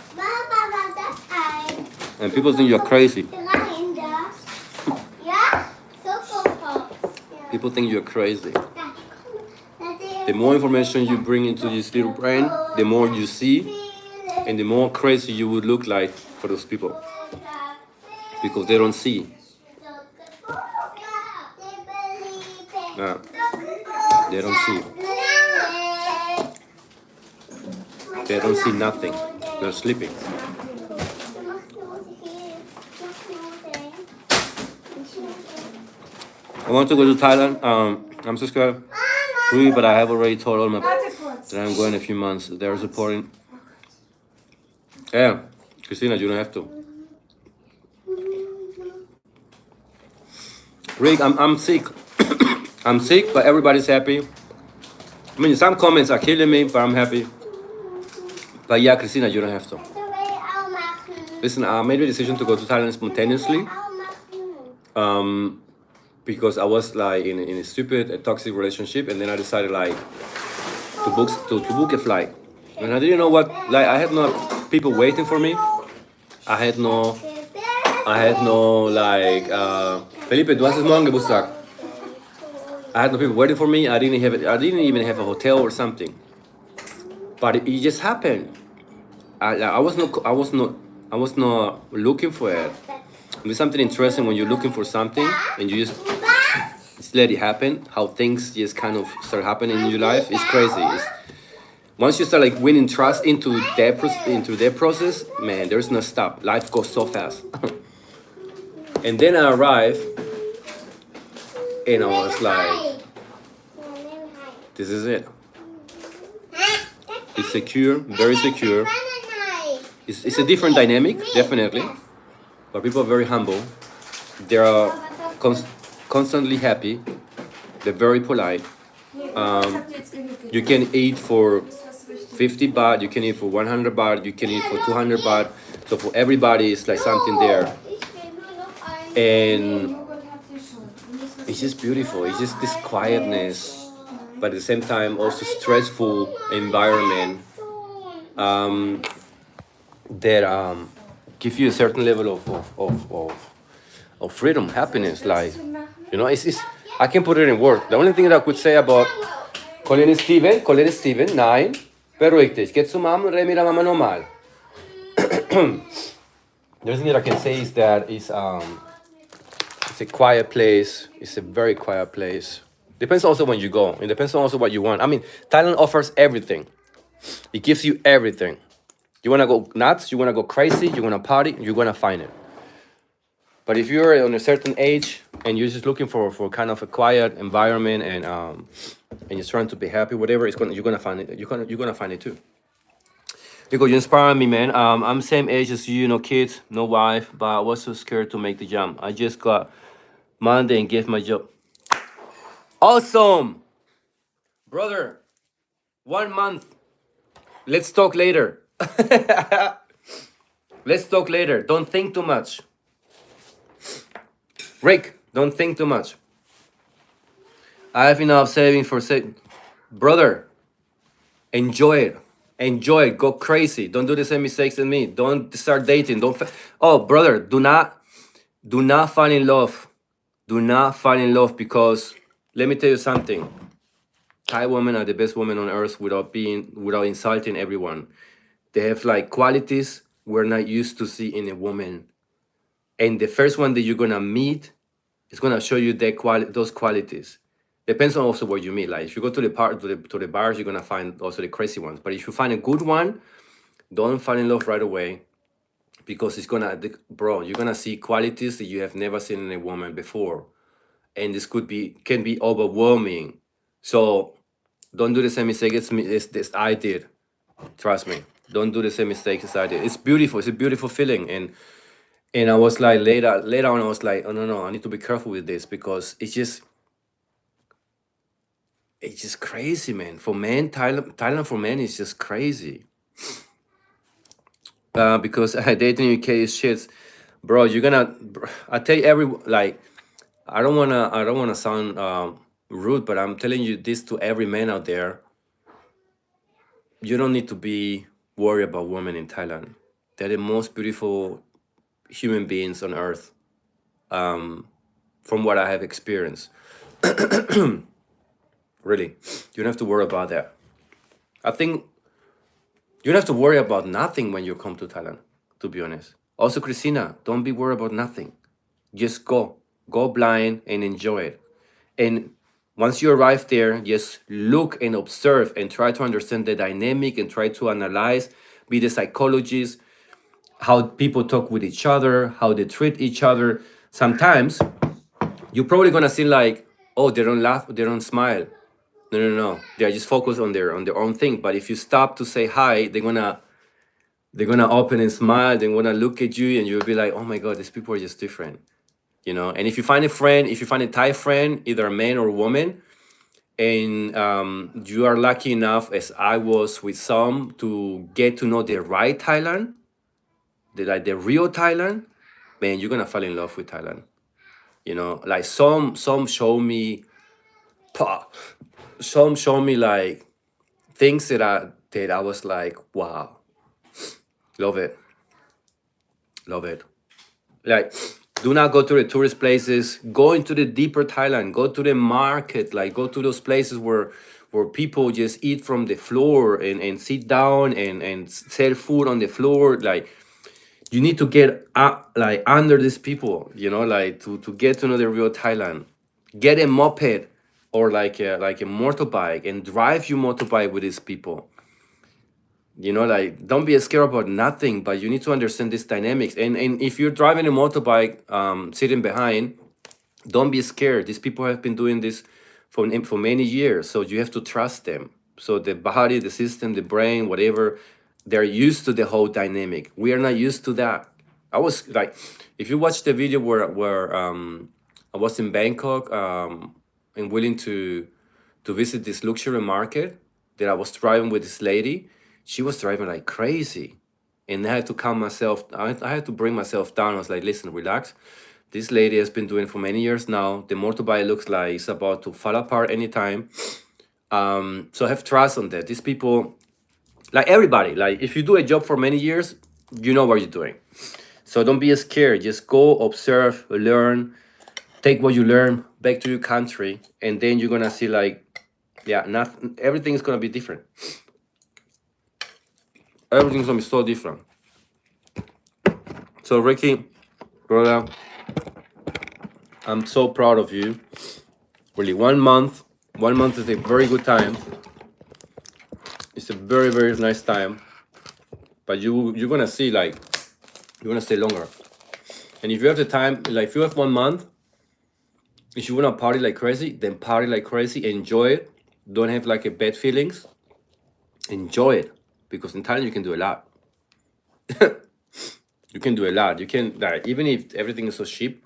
And people think you're crazy. People think you're crazy. The more information you bring into this little brain, the more you see, and the more crazy you would look like for those people, because they don't see. Yeah. They don't see. They don't see nothing. They're sleeping. I want to go to Thailand. I'm subscribed to it, but I have already told all my that I'm going in a few months. They're supporting. Yeah, Christina, you don't have to. Rick, I'm sick. I'm sick, but everybody's happy. I mean, some comments are killing me, but I'm happy. But yeah, Christina, you don't have to. Listen, I made the decision to go to Thailand spontaneously. Because I was like in a stupid, toxic relationship, and then I decided like to book a flight, and I didn't know what, like I had no people waiting for me. I had no like Felipe, du hast es morgen Geburtstag. I had no people waiting for me. I didn't even have a hotel or something. But it just happened. I was not looking for it. There's something interesting when you're looking for something and you just let it happen. How things just kind of start happening in your life. It's crazy. Once you start like winning trust into their process, man, there's no stop. Life goes so fast. And then I arrived, and I was like, this is it. It's secure, very secure. It's a different dynamic, definitely. But people are very humble. They are constantly happy. They're very polite. You can eat for 50 baht, you can eat for 100 baht, you can eat for 200 baht. So for everybody, it's like something there. And it's just beautiful. It's just this quietness, but at the same time also stressful environment that give you a certain level of freedom, happiness. Like, you know, it's I can't put it in words. The only thing that I could say about Colin Steven, 9, pero richtig, geht zu Mama und red mit der Mama normal. The only thing that I can say is that it's a quiet place. It's a very quiet place. Depends also when you go. It depends also what you want. I mean, Thailand offers everything. It gives you everything. You want to go nuts, you want to go crazy, you want to party, you're going to find it. But if you're on a certain age, and you're just looking for kind of a quiet environment, and you're trying to be happy, whatever, you're gonna find it. You're gonna find it too. Rico, you inspire me, man. I'm same age as you, no kids, no wife, but I was so scared to make the jump. I just got Monday and gave my job. Awesome, brother. 1 month. Let's talk later. Let's talk later. Don't think too much. Rick, don't think too much. I have enough savings for brother. Enjoy it. Enjoy it. Go crazy. Don't do the same mistakes as me. Don't start dating. Oh, brother, do not fall in love. Do not fall in love, because let me tell you something. Thai women are the best women on earth without insulting everyone. They have like qualities we're not used to see in a woman. And the first one that you're gonna meet is gonna show you those qualities. Depends on also what you meet. Like if you go to the bars, you're gonna find also the crazy ones. But if you find a good one, don't fall in love right away, because you're gonna see qualities that you have never seen in a woman before, and this can be overwhelming. So don't do the same mistake as I did. Trust me. Don't do the same mistakes as I did. It's beautiful. It's a beautiful feeling, and I was like later on, I was like, oh no, I need to be careful with this, because it's just crazy, man. For men, Thailand for men is just crazy. Because dating in UK is shit, bro. I tell you like, I don't wanna sound rude, but I'm telling you this to every man out there. You don't need to be worried about women in Thailand. They're the most beautiful human beings on earth, from what I have experienced. Really, you don't have to worry about that. I think you don't have to worry about nothing when you come to Thailand, to be honest. Also, Christina, don't be worried about nothing. Just go blind and enjoy it. And once you arrive there, just look and observe and try to understand the dynamic and try to analyze, be the psychologist, how people talk with each other, how they treat each other. Sometimes you're probably gonna see like, oh, they don't laugh, they don't smile. No. They're just focused on their own thing. But if you stop to say hi, they're gonna open and smile. They're gonna look at you, and you'll be like, oh my god, these people are just different. And if you find a Thai friend, either a man or a woman, and you are lucky enough, as I was with some, to get to know the right Thailand, the real Thailand, man, you're gonna fall in love with Thailand. Like some show me, pa- some show me like things that I was like, wow, love it, love it. Like, do not go to the tourist places. Go into the deeper Thailand. Go to the market. Like, go to those places where people just eat from the floor and sit down and sell food on the floor. Like, you need to get like under these people. Like to get to know the real Thailand. Get a moped or like a motorbike and drive your motorbike with these people. Like, don't be scared about nothing, but you need to understand these dynamics. And if you're driving a motorbike, sitting behind, don't be scared. These people have been doing this for many years, so you have to trust them. So the body, the system, the brain, whatever, they're used to the whole dynamic. We are not used to that. I was like, if you watch the video where I was in Bangkok, and willing to visit this luxury market, that I was driving with this lady. She was driving like crazy, and I had to calm myself. I had to bring myself down. I was like, listen, relax. This lady has been doing it for many years now. The motorbike looks like it's about to fall apart anytime. So have trust on that. These people, like everybody, like if you do a job for many years, you know what you're doing. So don't be scared. Just go observe, learn, take what you learn back to your country, and then you're gonna see like, yeah, everything is gonna be different. Everything's gonna be so different. So Ricky, brother, I'm so proud of you. Really, 1 month. 1 month is a very good time. It's a very, very nice time. But you're gonna see like you're gonna stay longer. And if you have the time, like if you have 1 month, If you want to party like crazy, then party like crazy. Enjoy it. Don't have like a bad feelings. Enjoy it, because in Thailand you can do a lot. You can do a lot. You can, like, even if everything is so cheap,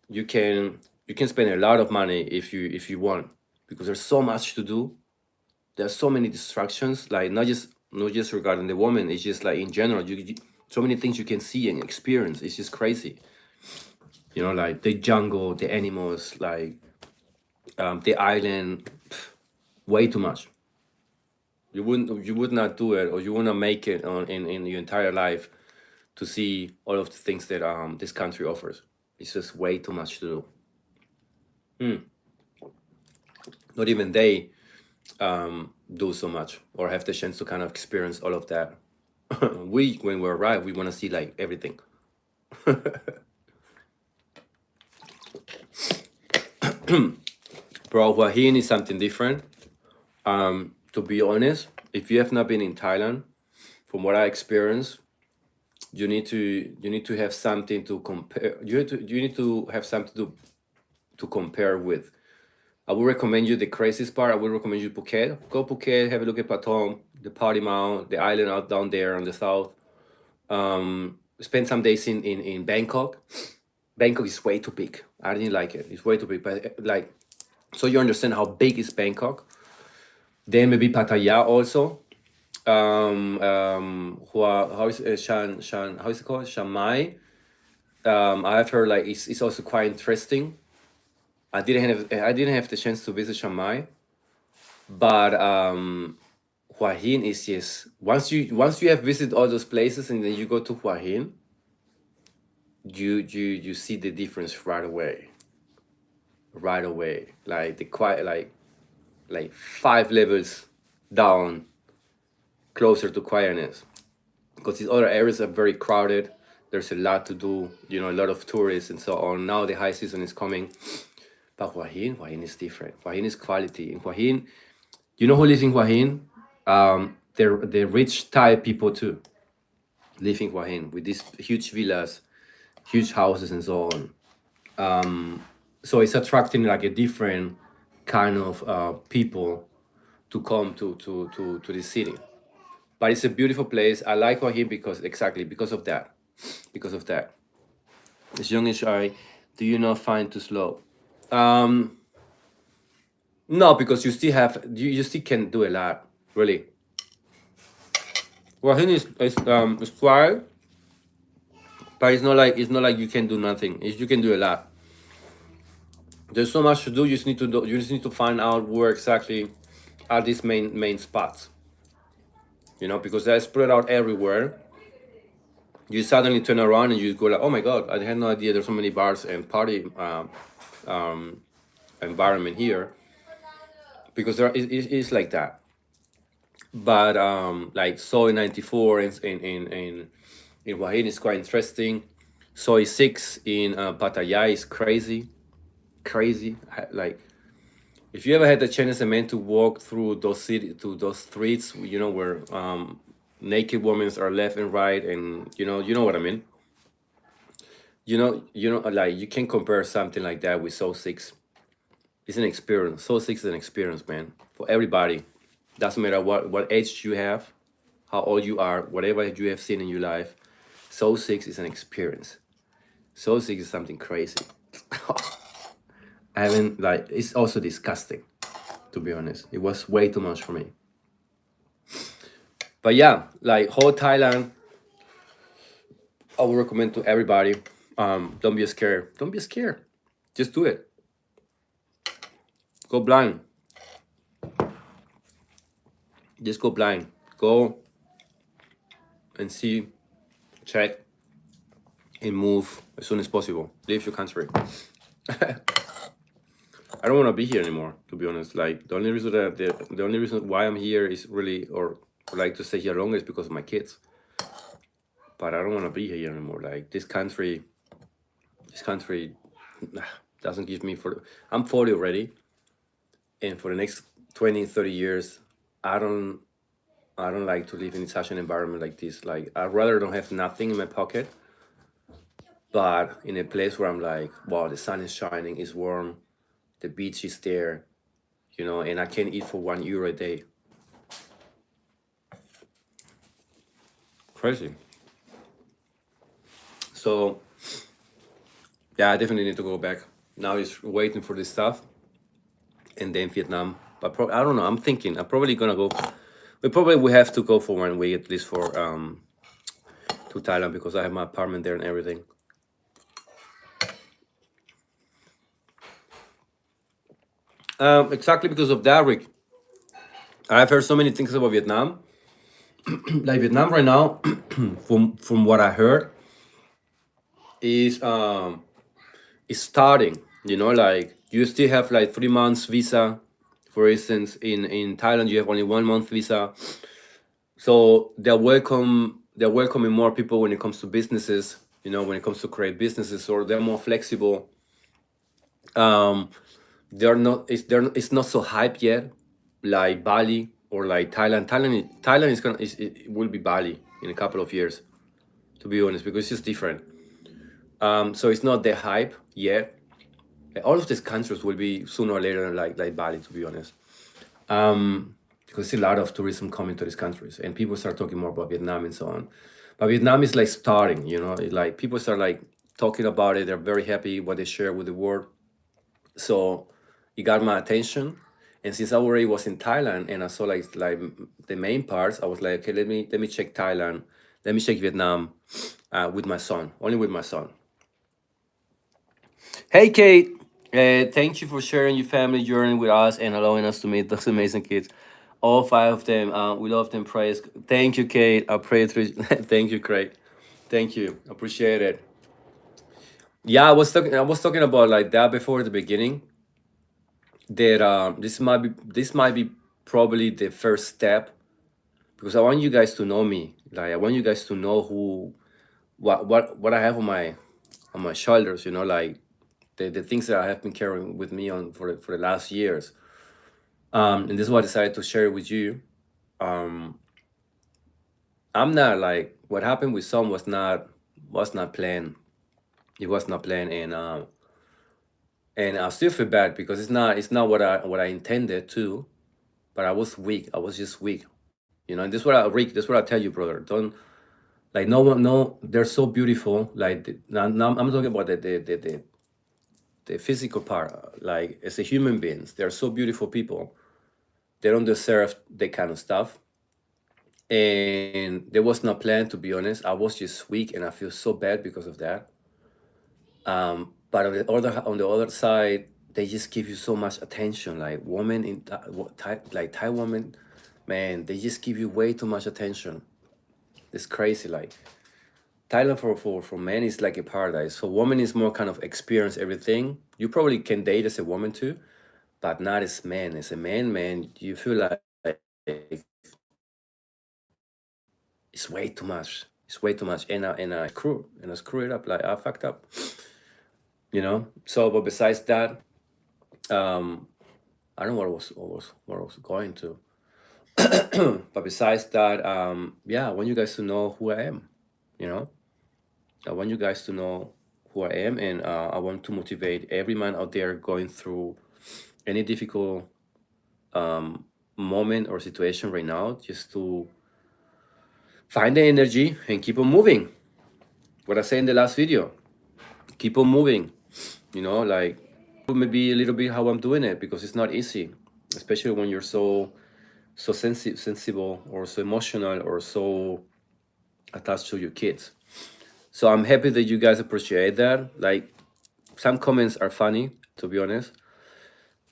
you can spend a lot of money if you want, because there's so much to do. There's so many distractions, like not just regarding the woman. It's just like in general, so many things you can see and experience. It's just crazy. Like the jungle, the animals, like the island. Way too much. You would not do it, or you would not make it in your entire life to see all of the things that this country offers. It's just way too much to do. Not even they do so much or have the chance to kind of experience all of that. When we arrive, we want to see like everything. Bro, Wahin is something different. To be honest, if you have not been in Thailand, from what I experienced, you need to have something to compare. You need to have something to compare with. I would recommend you the craziest part. I would recommend you Phuket. Go Phuket, have a look at Patong, the Party Mount, the island out down there on the south. Spend some days in Bangkok. Bangkok is way too big. I didn't like it. It's way too big. But like, so you understand how big is Bangkok. Then maybe Pattaya also. How is how is it called? Chiang Mai. I've heard like it's also quite interesting. I didn't have the chance to visit Chiang Mai, but Hua Hin is just once you have visited all those places and then you go to Hua Hin, you see the difference right away. Right away, like the quiet, like 5 levels down, closer to quietness, because these other areas are very crowded. There's a lot to do, a lot of tourists and so on. Now the high season is coming. But Hua Hin is different. Hua Hin is quality. In Hua Hin, you know who lives in Hua Hin? The rich Thai people too live in Hua Hin with these huge villas, huge houses, and so on. So it's attracting like a different kind of people to come to the city. But it's a beautiful place. I like Hua Hin because of that. Because of that. As young as I, do you not find too slow? No, because you still can do a lot, really. Well, I think it's quiet, but it's not like you can do nothing. You can do a lot. There's so much to do. You just need to find out where exactly are these main spots. Because they're spread out everywhere. You suddenly turn around and you go like, oh my god, I had no idea there's so many bars and party environment here, because it's like that. But like Soy 94 in Hua Hin is quite interesting. Soy 6 in Pattaya is crazy. Like, if you ever had the chance, man, to walk through those streets, where naked women are left and right, and you know what I mean. Like, you can compare something like that with Soul 6. It's an experience. Soul 6 is an experience, man, for everybody. Doesn't matter what age you have, how old you are, whatever you have seen in your life. Soul 6 is an experience. Soul 6 is something crazy. It's also disgusting, to be honest. It was way too much for me. But yeah, like whole Thailand, I would recommend to everybody. Don't be scared. Don't be scared. Just do it. Go blind. Just go blind. Go and see, check, and move as soon as possible. Leave your country. I don't want to be here anymore, to be honest. Like, the only reason why I'm here is really, or like to stay here longer, is because of my kids. But I don't want to be here anymore. Like, this country doesn't give me I'm 40 already, and for the next 20, 30 years, I don't like to live in such an environment like this. Like, I'd rather don't have nothing in my pocket, but in a place where I'm like, wow, the sun is shining, it's warm, the beach is there, you know, and I can eat for €1 a day. Crazy. So yeah, I definitely need to go back. Now it's waiting for this stuff, and then Vietnam. But I don't know. I'm thinking I'm probably gonna go. We probably will have to go for 1 week at least for to Thailand because I have my apartment there and everything. Exactly because of that, Rick. I've heard so many things about Vietnam. Like Vietnam right now, from what I heard, is starting. You know, like you still have like 3 months visa. For instance, in Thailand, you have only 1 month visa. So they're welcoming more people when it comes to businesses, you know, when it comes to create businesses, or they're more flexible. um it's not so hype yet, like Bali or like Thailand is gonna it will be Bali in a couple of years, to be honest, because it's just different. So it's not the hype yet. All of these countries will be sooner or later like Bali, to be honest. Because see a lot of tourism coming to these countries, and people start talking more about Vietnam and so on. But Vietnam is like starting, you know, like people start like talking about it. They're very happy what they share with the world. So it got my attention. And since I already was in Thailand and I saw like the main parts, I was like, okay, let me check Thailand, let me check Vietnam, with my son, only with my son. Hey, Kate. Thank you for sharing your family journey with us and allowing us to meet those amazing kids. All five of them. We love them. Praise. Thank you, Kate. I pray through. Thank you, Craig. Thank you. Appreciate it. Yeah, I was talking about like that before at the beginning. That this might be probably the first step, because I want you guys to know me. Like I want you guys to know what I have on my shoulders. You know, like the things that I have been carrying with me on for the last years. And this is why I decided to share it with you. Um, I'm not like what happened with some was not planned. It was not planned, and I still feel bad because it's not what I intended to. But I was weak. I was just weak. You know, and this is what I Rick. This is what I tell you, brother. Don't like no one. No, they're so beautiful. Like now I'm talking about the physical part. Like as a human beings, they're so beautiful people. They don't deserve that kind of stuff. And there was no plan, to be honest. I was just weak, and I feel so bad because of that. But on the other side, they just give you so much attention. Like women in like Thai women, man, they just give you way too much attention. It's crazy. Like Thailand for men is like a paradise. For women is more kind of experience everything. You probably can date as a woman too, but not as man. As a man, you feel like it's way too much. It's way too much, and I screw it up. Like I fucked up, you know. So, but besides that, um, I don't know what I was going to. But besides that, yeah, I want you guys to know who I am. You know, I want you guys to know who I am, and I want to motivate every man out there going through any difficult um, moment or situation right now, just to find the energy and keep on moving. What I said in the last video, keep on moving. You know, like maybe a little bit how I'm doing it, because it's not easy, especially when you're so sensible or so emotional or so attached to your kids. So I'm happy that you guys appreciate that. Like some comments are funny, to be honest,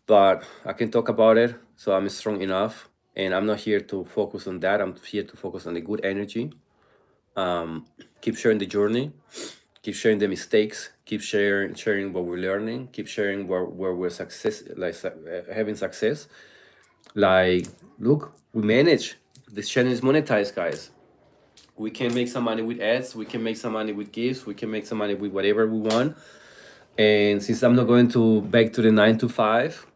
but I can talk about it. So I'm strong enough, and I'm not here to focus on that. I'm here to focus on the good energy. Um, keep sharing the journey, keep sharing the mistakes, keep sharing what we're learning, keep sharing where we're having success. Like, look, we manage. This channel is monetized, guys. We can make some money with ads. We can make some money with gifts. We can make some money with whatever we want. And since I'm not going to back to the 9 to 5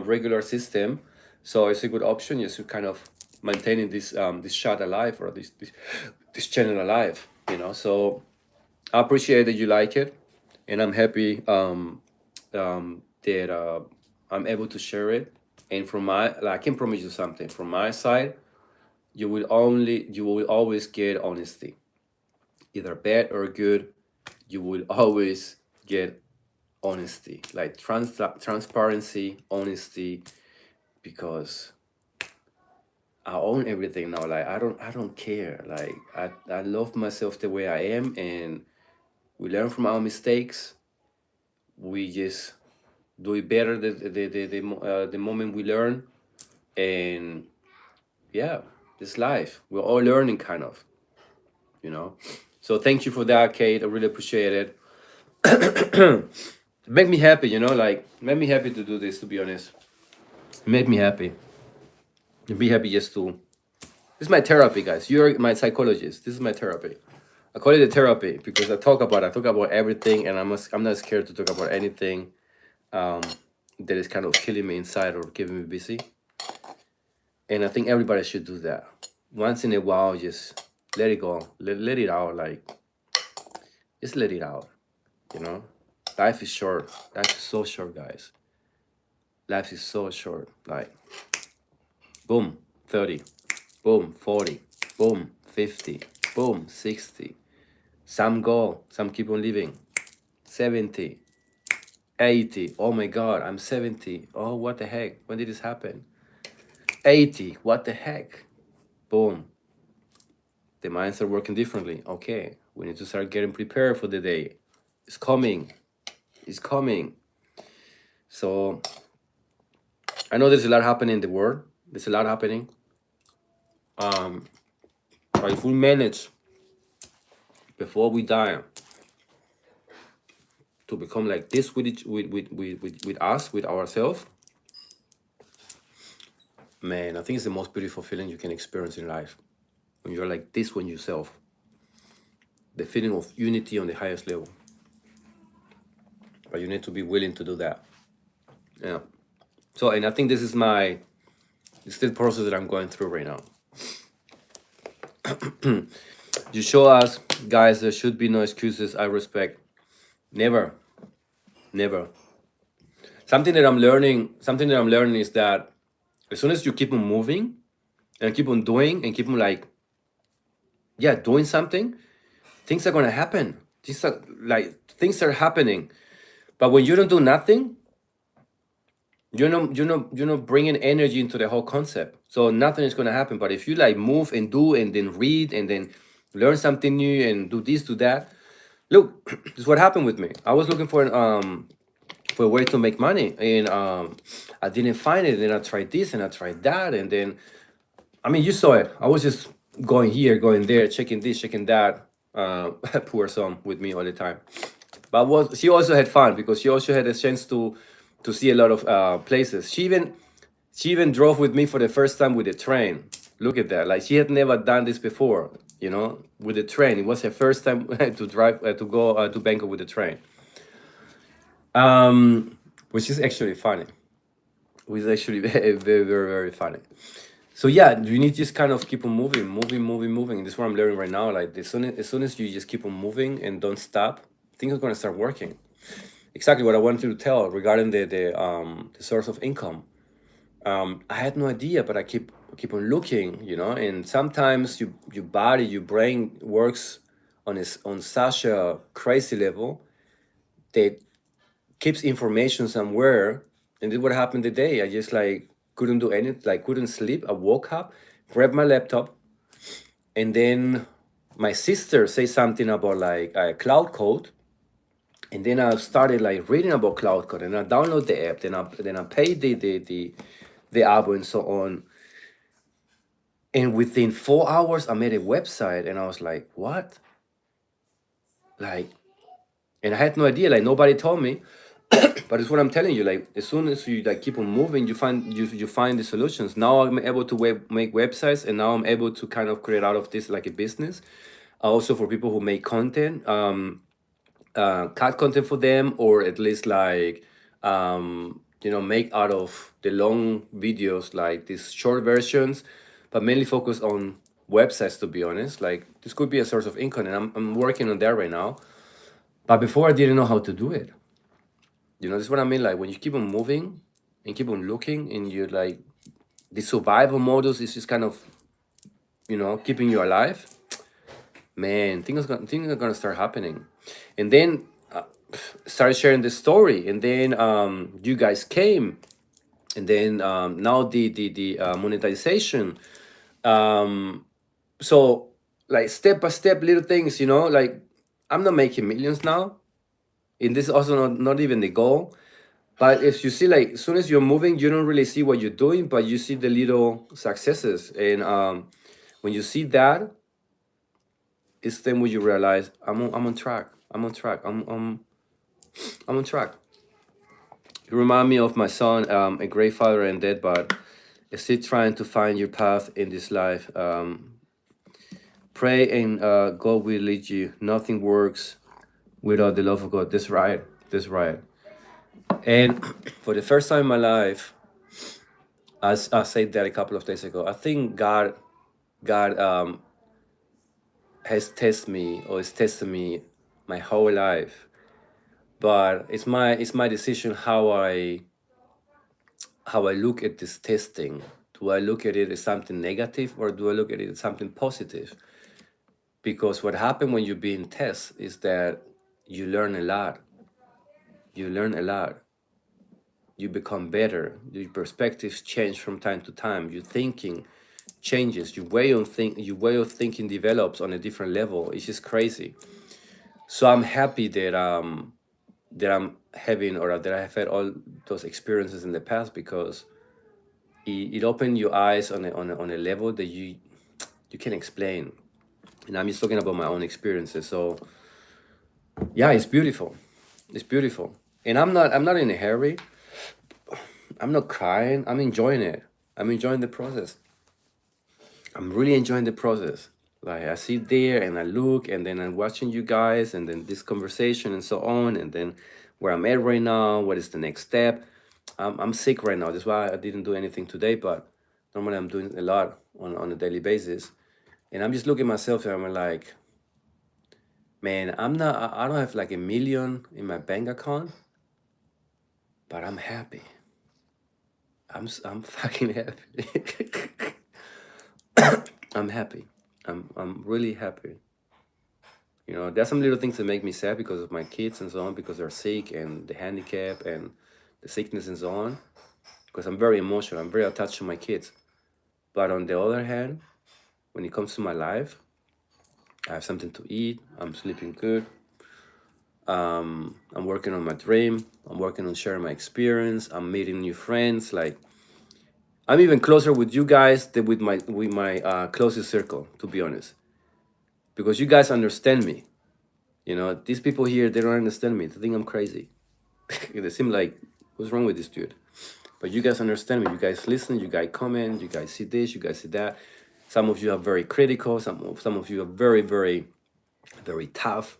regular system, so it's a good option just to kind of maintaining this shot alive, or this channel alive. You know, so I appreciate that you like it, and I'm happy that I'm able to share it. And from my, like, I can promise you something. From my side, you will always get honesty, either bad or good. You will always get honesty, like transparency, honesty, because I own everything now. Like I don't care. Like I love myself the way I am, and we learn from our mistakes. We just do it better the moment we learn, and yeah, it's life. We're all learning, kind of, you know. So thank you for that, Kate. I really appreciate it. Make me happy, you know, like make me happy to do this. To be honest, make me happy. Be happy just to. This is my therapy, guys. You're my psychologist. This is my therapy. I call it a therapy because I talk about everything, and I'm not scared to talk about anything um, that is kind of killing me inside or keeping me busy. And I think everybody should do that. Once in a while, just let it go. Let it out. Like, just let it out. You know? Life is short. Life is so short, guys. Life is so short. Like, boom, 30. Boom, 40. Boom, 50. Boom, 60. Some go. Some keep on living. 70. 80. Oh my God, I'm 70. Oh, what the heck? When did this happen? 80. What the heck? Boom. The minds are working differently. Okay, we need to start getting prepared for the day. It's coming. It's coming. So I know there's a lot happening in the world. There's a lot happening. But if we manage before we die to become like this with us, with ourselves, man, I think it's the most beautiful feeling you can experience in life. When you're like this with yourself. The feeling of unity on the highest level. But you need to be willing to do that. Yeah. So, and I think this is the process that I'm going through right now. You show us, guys, there should be no excuses. I respect. Never. Never. Something that I'm learning is that as soon as you keep on moving and keep on doing and keep on like, yeah, doing something, things are gonna happen. Things are happening. But when you don't do nothing, you're not bringing energy into the whole concept. So nothing is gonna happen. But if you like move and do and then read and then learn something new and do this, do that, look, this is what happened with me. I was looking for a way to make money, and I didn't find it. And then I tried this and I tried that, and then, I mean, you saw it. I was just going here, going there, checking this, checking that. Poor son with me all the time. But she also had fun because she also had a chance to see a lot of places. She even drove with me for the first time with the train. Look at that! Like, she had never done this before. You know, with the train. It was her first time to drive to go to Bangkok with the train. Which is actually funny. Which is actually very, very, very, very funny. So yeah, you need to just kind of keep on moving. This is what I'm learning right now. Like, as soon as you just keep on moving and don't stop, things are gonna start working. Exactly what I wanted to tell regarding the source of income. I had no idea, but I keep on looking, you know. And sometimes your body, your brain works on such a crazy level that keeps information somewhere. And this is what happened today. I just like couldn't do anything, like couldn't sleep. I woke up, grabbed my laptop, and then my sister said something about like cloud code. And then I started like reading about cloud code, and I download the app. Then I paid the app and so on. And within 4 hours, I made a website, and I was like, "What?" Like, and I had no idea. Like, nobody told me. But it's what I'm telling you. Like, as soon as you like keep on moving, you find the solutions. Now I'm able to make websites, and now I'm able to kind of create out of this like a business. Also for people who make content. Cut content for them, or at least like make out of the long videos like these short versions, but mainly focus on websites, to be honest. Like, this could be a source of income, and I'm working on that right now. But before, I didn't know how to do it. This is what I mean. Like, when you keep on moving, and keep on looking, and you're like, the survival modus is just kind of, keeping you alive, man, things are gonna start happening. And then started sharing the story, and then you guys came, and then now the monetization. So like step by step little things, like I'm not making millions now, and this is also not even the goal. But if you see, like, as soon as you're moving, you don't really see what you're doing, but you see the little successes. And when you see that, it's then when you realize I'm on track. I'm on track. I'm on track. You remind me of my son, a great father and dad, but still trying to find your path in this life. Pray and God will lead you. Nothing works without the love of God. That's right. That's right. And for the first time in my life, as I said that a couple of days ago, I think God has tested me, or is testing me my whole life. But it's my decision how I look at this testing. Do I look at it as something negative, or do I look at it as something positive? Because what happened when you're being tested is that you learn a lot. You learn a lot. You become better. Your perspectives change from time to time. Your thinking changes. Your way of thinking develops on a different level. It's just crazy. So I'm happy that I'm having, or that I have had all those experiences in the past, because it opened your eyes on a level that you can explain. And I'm just talking about my own experiences. So yeah, it's beautiful. It's beautiful. And I'm not in a hurry. I'm not crying. I'm enjoying it. I'm enjoying the process. I'm really enjoying the process. Like, I sit there and I look, and then I'm watching you guys, and then this conversation and so on, and then where I'm at right now, what is the next step. I'm sick right now. That's why I didn't do anything today, but normally I'm doing a lot on a daily basis. And I'm just looking at myself, and I'm like, man, I don't have like 1 million in my bank account, but I'm happy. I'm fucking happy. I'm happy. I'm really happy. There's some little things that make me sad because of my kids and so on, because they're sick, and the handicap and the sickness and so on. Because I'm very emotional. I'm very attached to my kids. But on the other hand, when it comes to my life, I have something to eat. I'm sleeping good. I'm working on my dream. I'm working on sharing my experience. I'm meeting new friends. Like, I'm even closer with you guys than with my closest circle, to be honest, because you guys understand me. These people here, they don't understand me. They think I'm crazy. They seem like, what's wrong with this dude? But you guys understand me. You guys listen. You guys comment. You guys see this. You guys see that. Some of you are very critical. Some of you are very, very, very tough.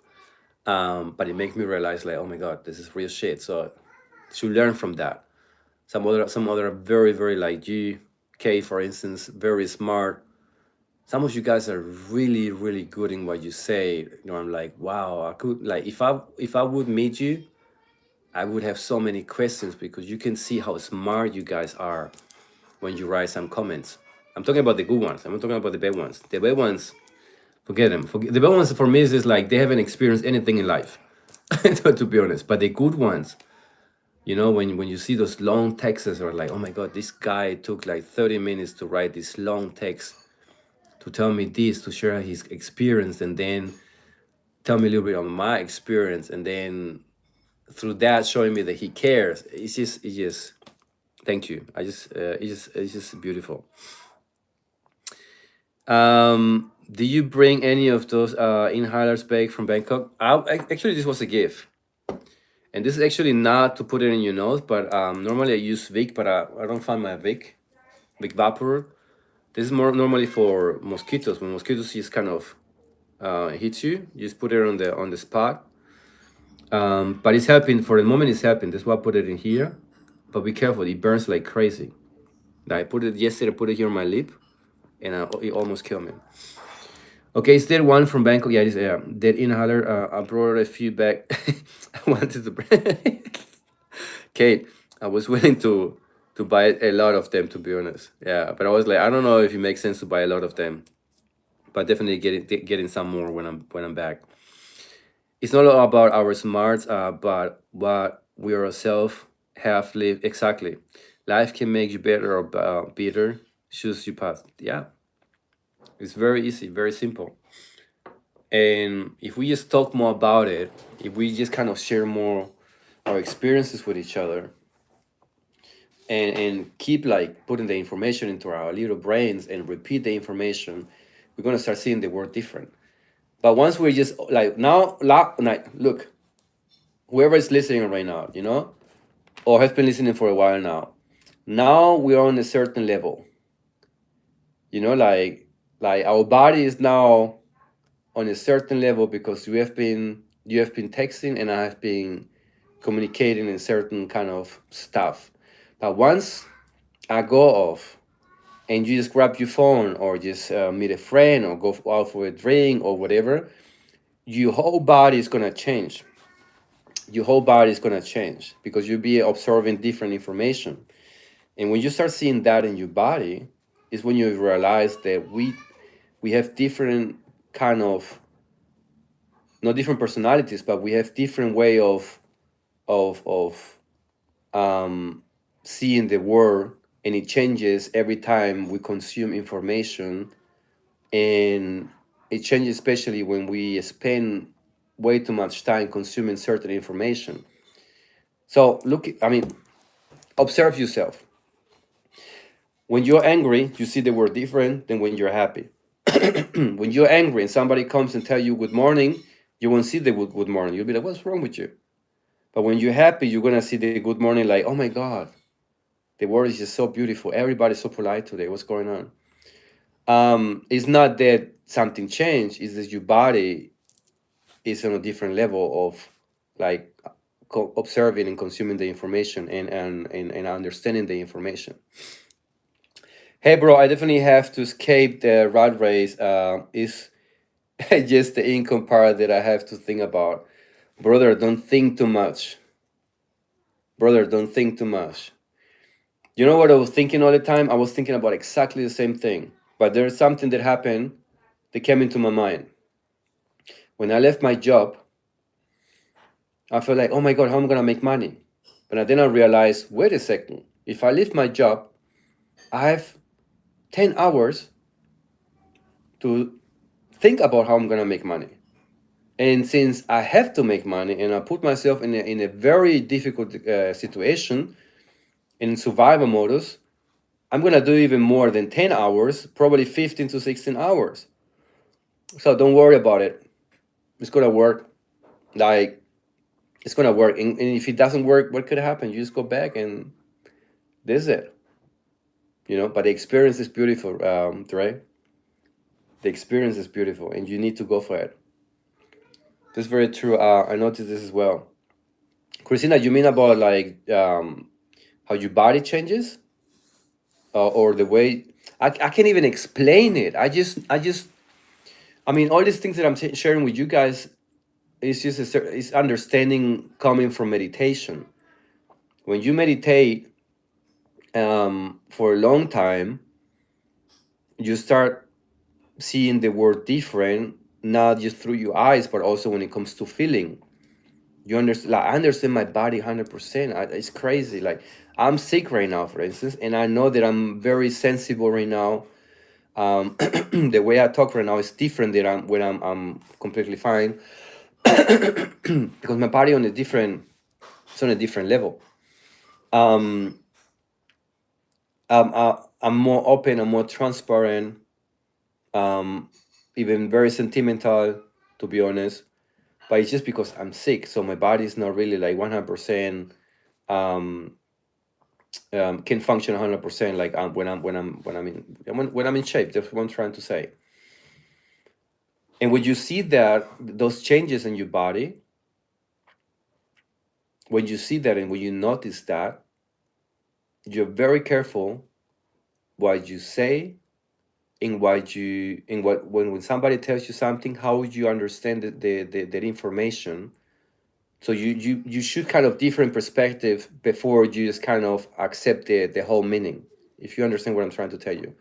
But it makes me realize, like, oh my god, this is real shit. So to learn from that. Some other are very, very, like you, Kay, for instance, very smart. Some of you guys are really, really good in what you say. I'm like, wow, I could, like, if I would meet you, I would have so many questions, because you can see how smart you guys are when you write some comments. I'm talking about the good ones. I'm not talking about the bad ones. The bad ones, forget them. The bad ones for me is just like they haven't experienced anything in life, to be honest. But the good ones, when you see those long texts, or like, oh my god, this guy took like 30 minutes to write this long text to tell me this, to share his experience, and then tell me a little bit of my experience, and then through that showing me that he cares. It's just thank you. It's just beautiful. Do you bring any of those inhalers back from Bangkok? Actually, this was a gift. And this is actually not to put it in your nose, but normally I use Vic, but I don't find my Vic Vapor. This is more normally for mosquitoes. When mosquitoes just kind of hits you, you just put it on the spot. But it's helping for the moment. It's helping. That's why I put it in here. But be careful; it burns like crazy. I put it yesterday. I put it here on my lip, and it almost killed me. Okay, is there one from Bangkok? Yeah, it is. That inhaler. I brought a few back. I wanted to. Kate, I was willing to to buy a lot of them, to be honest. Yeah, but I was like, I don't know if it makes sense to buy a lot of them, but definitely getting some more when I'm back. It's not all about our smarts, but what we ourselves have lived. Exactly, life can make you better or better. Choose your path. Yeah, it's very easy, very simple. And if we just talk more about it, if we just kind of share more our experiences with each other, and keep like putting the information into our little brains and repeat the information, we're gonna start seeing the world different. But once we're just like now, like, look, whoever is listening right now, or has been listening for a while now we're on a certain level, like our body is now on a certain level because you have been texting and I have been communicating in certain kind of stuff. But once I go off and you just grab your phone or just meet a friend or go out for a drink or whatever, your whole body is gonna change. Your whole body is gonna change because you'll be observing different information. And when you start seeing that in your body, is when you realize that we have different kind of, not different personalities, but we have different way of seeing the world, and it changes every time we consume information, and it changes especially when we spend way too much time consuming certain information. So look, I mean, observe yourself. When you're angry, you see the world different than when you're happy. When you're angry and somebody comes and tell you good morning, you won't see the good morning. You'll be like, what's wrong with you? But when you're happy, you're gonna see the good morning like, oh my God, the world is just so beautiful. Everybody's so polite today. What's going on? It's not that something changed, it's that your body is on a different level of like observing and consuming the information and understanding the information. Hey, bro, I definitely have to escape the rat race. Is just the income part that I have to think about. Brother, don't think too much. Brother, don't think too much. You know what I was thinking all the time? I was thinking about exactly the same thing. But there's something that happened that came into my mind. When I left my job, I felt like, oh my God, how am I going to make money? But then I realized, wait a second. If I leave my job, I have 10 hours to think about how I'm going to make money. And since I have to make money and I put myself in a very difficult situation, in survival modus, I'm going to do even more than 10 hours, probably 15 to 16 hours. So don't worry about it. It's going to work. Like, it's going to work. And if it doesn't work, what could happen? You just go back and this is it. But the experience is beautiful, Dre. The experience is beautiful and you need to go for it. That's very true. I noticed this as well. Christina, you mean about like how your body changes? Or the way I can't even explain it. I mean, all these things that I'm sharing with you guys is just is understanding coming from meditation. When you meditate for a long time, you start seeing the world different, not just through your eyes, but also when it comes to feeling. You understand? Like, I understand my body 100%. It's crazy. Like, I'm sick right now, for instance, and I know that I'm very sensible right now. The way I talk right now is different than when I'm completely fine, because my body it's on a different level. I'm more open, I'm more transparent, even very sentimental, to be honest. But it's just because I'm sick, so my body is not really like 100%. Can function 100% like when I'm in shape. That's what I'm trying to say. And when you see that those changes in your body, when you see that and when you notice that, you're very careful what you say and when somebody tells you something, how would you understand that information So you should kind of different perspective before you just kind of accept the whole meaning, if you understand what I'm trying to tell you.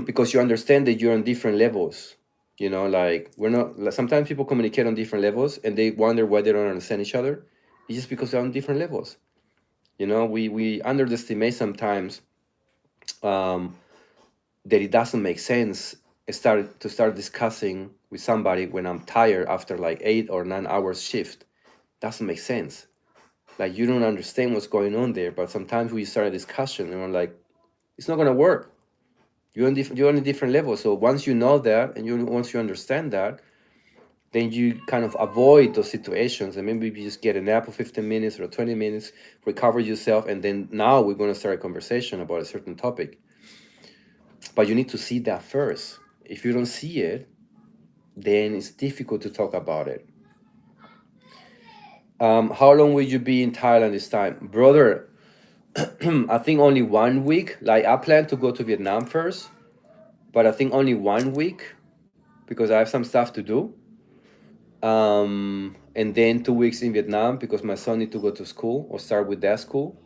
Because you understand that you're on different levels, you know, like we're not like, sometimes people communicate on different levels and they wonder why they don't understand each other. It's just because they're on different levels. You know, we underestimate sometimes um, that it doesn't make sense start discussing with somebody when I'm tired after like 8 or 9 hours shift. Doesn't make sense. Like you don't understand what's going on there. But sometimes we start a discussion and we're like, it's not gonna work. You're on a different level. So once you know that and once you understand that, then you kind of avoid those situations and maybe you just get a nap of 15 minutes or 20 minutes, recover yourself, and then now we're going to start a conversation about a certain topic. But you need to see that first. If you don't see it, then it's difficult to talk about it. How long will you be in Thailand this time? Brother, I think only 1 week. Like I plan to go to Vietnam first, but I think only 1 week because I have some stuff to do. And then 2 weeks in Vietnam because my son need to go to school or start with that school.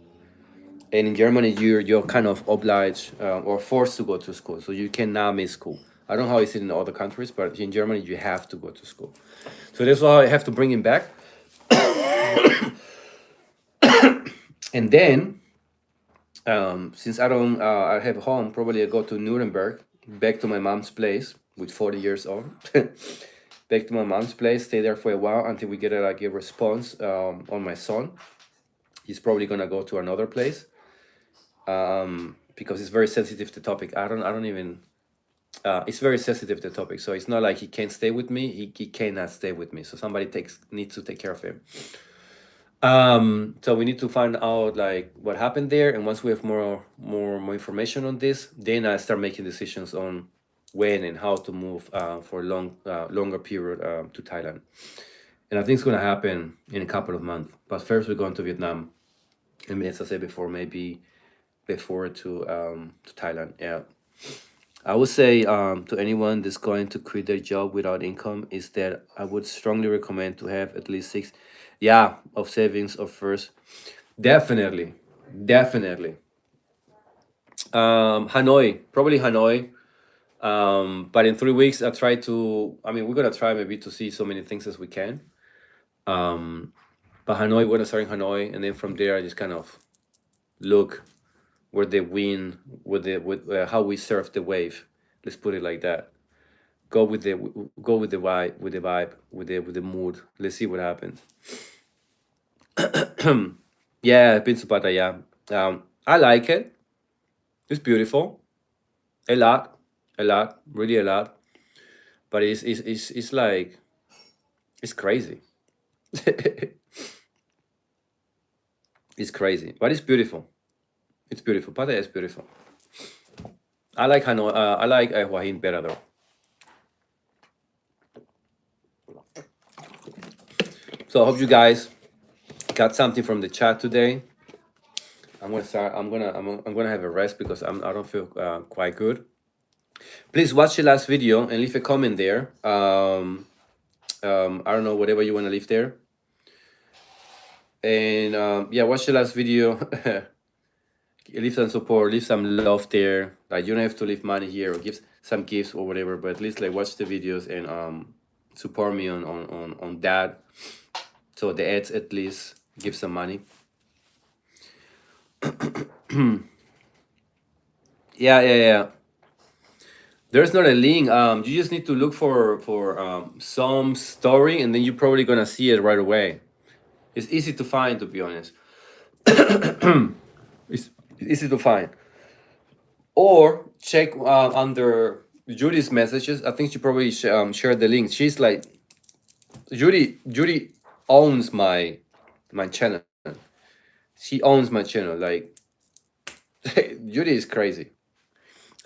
And in Germany, you're kind of obliged or forced to go to school, so you cannot miss school. I don't know how it's in other countries, but in Germany you have to go to school. So that's why I have to bring him back. And then, since I don't, I have home. Probably I go to Nuremberg, back to my mom's place with 40 years old. Back to my mom's place, stay there for a while until we get like a response on my son. He's probably gonna go to another place because it's very sensitive the topic. I don't even. It's very sensitive the topic, so it's not like he can't stay with me. He cannot stay with me, so somebody needs to take care of him. So we need to find out like what happened there, and once we have more information on this, then I start making decisions on when and how to move for a longer period to Thailand. And I think it's gonna happen in a couple of months. But first, we're going to Vietnam, and as I said before, maybe before to Thailand. Yeah, I would say to anyone that's going to quit their job without income is that I would strongly recommend to have at least six, yeah, of savings of first. Definitely, definitely. Hanoi, probably Hanoi. But in 3 weeks, I try to. I mean, we're gonna try maybe to see so many things as we can. Um, but Hanoi, we're gonna start in Hanoi, and then from there, I just kind of look where the wind, with how we surf the wave. Let's put it like that. Go with the vibe, with the mood. Let's see what happens. Yeah, I've been to Pattaya. I like it. It's beautiful. A lot, really a lot. But it's like it's crazy. It's crazy, but it's beautiful. It's beautiful. Pattaya is beautiful. I like Hanoi. I like Hua Hin better though. So I hope you guys got something from the chat today. I'm gonna start. I'm gonna have a rest because I don't feel quite good. Please watch the last video and leave a comment there. I don't know, whatever you want to leave there. And yeah, watch the last video. Leave some support, leave some love there. Like you don't have to leave money here or give some gifts or whatever, but at least like watch the videos and support me on that. So the ads at least give some money. Yeah. There's not a link. You just need to look for some story, and then you're probably gonna see it right away. It's easy to find, to be honest. It's easy to find. Or check under Judy's messages. I think she probably shared the link. She's like, Judy owns my channel. She owns my channel. Like Judy is crazy.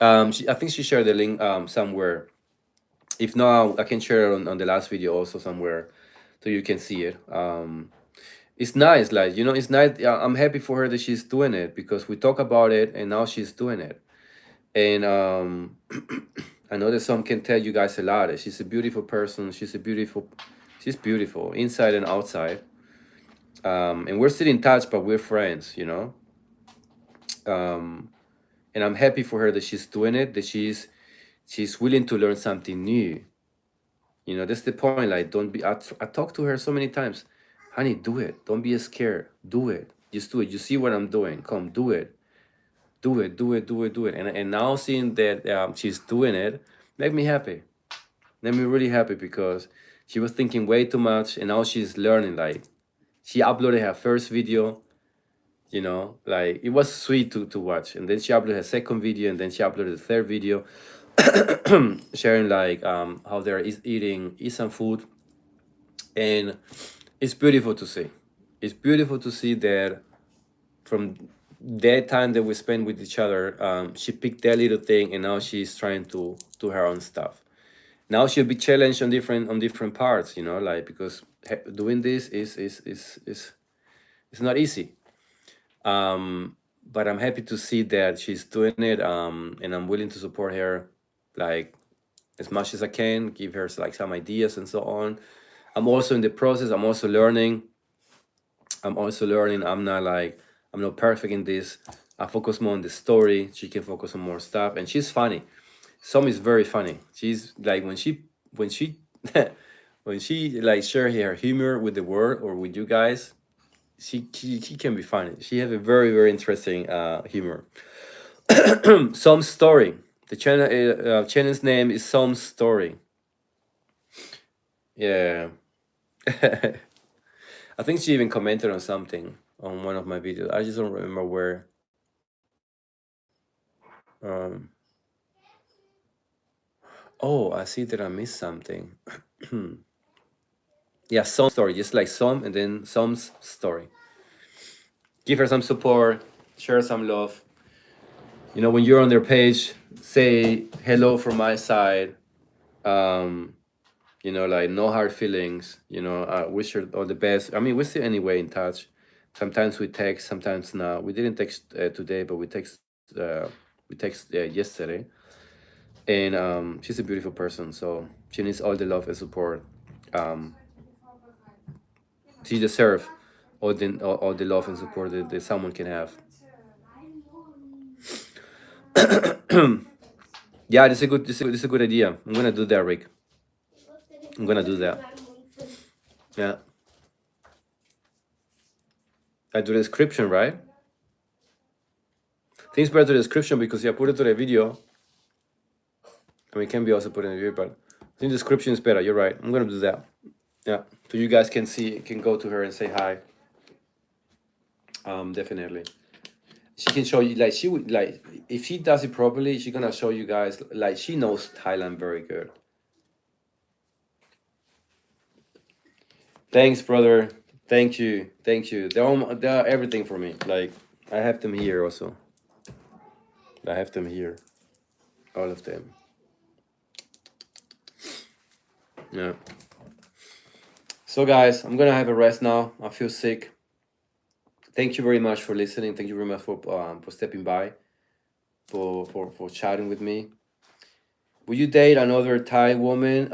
I think she shared the link somewhere. If not, I can share it on the last video also somewhere, so you can see it. It's nice, like it's nice. I'm happy for her that she's doing it because we talk about it and now she's doing it. And I know that some can tell you guys a lot. She's a beautiful person. She's She's beautiful inside and outside. And we're still in touch, but we're friends, you know. um, and I'm happy for her that she's doing it, that she's willing to learn something new. You know, that's the point. Like, don't be. I talk to her so many times, honey, do it. Don't be scared. Do it. Just do it. You see what I'm doing. Come, do it. Do it. Do it. Do it. Do it. And now seeing that she's doing it, make me happy. Made me really happy because she was thinking way too much, and now she's learning. Like, she uploaded her first video. You know, like it was sweet to watch, and then she uploaded her second video, and then she uploaded the third video, sharing like how they're eating some food. And it's beautiful to see. It's beautiful to see that from that time that we spent with each other, she picked that little thing, and now she's trying to do her own stuff. Now she'll be challenged on different parts, you know, like, because doing this is it's not easy. But I'm happy to see that she's doing it, and I'm willing to support her, like, as much as I can, give her like some ideas and so on. I'm also in the process. I'm also learning. I'm not perfect in this. I focus more on the story. She can focus on more stuff, and she's funny. Some is very funny. She's like, when she when she like share her humor with the world or with you guys, she can be funny. She has a very very interesting humor. Some story. The channel's name is Some Story. Yeah. I think she even commented on something on one of my videos. I just don't remember where. Um, oh, I see that I missed something. Yeah, Some Story, just like Some and then Some's Story. Give her some support, share some love. You know, when you're on their page, say hello from my side. Um, you know, like, no hard feelings. You know, wish her all the best. I mean, we're still anyway in touch. Sometimes we text, sometimes not. We didn't text today, but uh, we text yesterday. And she's a beautiful person, so she needs all the love and support. Um, she deserves all the love and support that someone can have. Yeah, this is a good idea. I'm gonna do that, Rick. I'm gonna do that. Yeah, I do the description, right? Things better to the description because I put it to the video. I mean, it can be also put in the video, but I think the description is better. You're right. I'm gonna do that. Yeah, so you guys can go to her and say hi. Definitely. She can show you, like, she would, like, if she does it properly, she's gonna show you guys, like, she knows Thailand very good. Thanks, brother. Thank you. Thank you. They're everything for me. Like, I have them here also. I have them here. All of them. Yeah. So guys, I'm gonna have a rest now. I feel sick. Thank you very much for listening. Thank you very much for stepping by, for chatting with me. Would you date another Thai woman?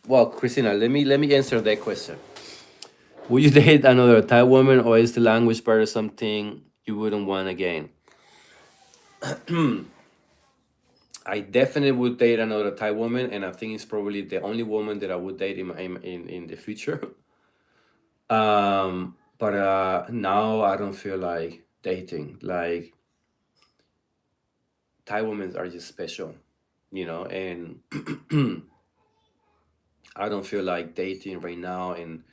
Well, Christina, let me answer that question. Would you date another Thai woman, or is the language barrier something you wouldn't want again? I definitely would date another Thai woman, and I think it's probably the only woman that I would date in the future. But now I don't feel like dating. Like, Thai women are just special, you know, and I don't feel like dating right now and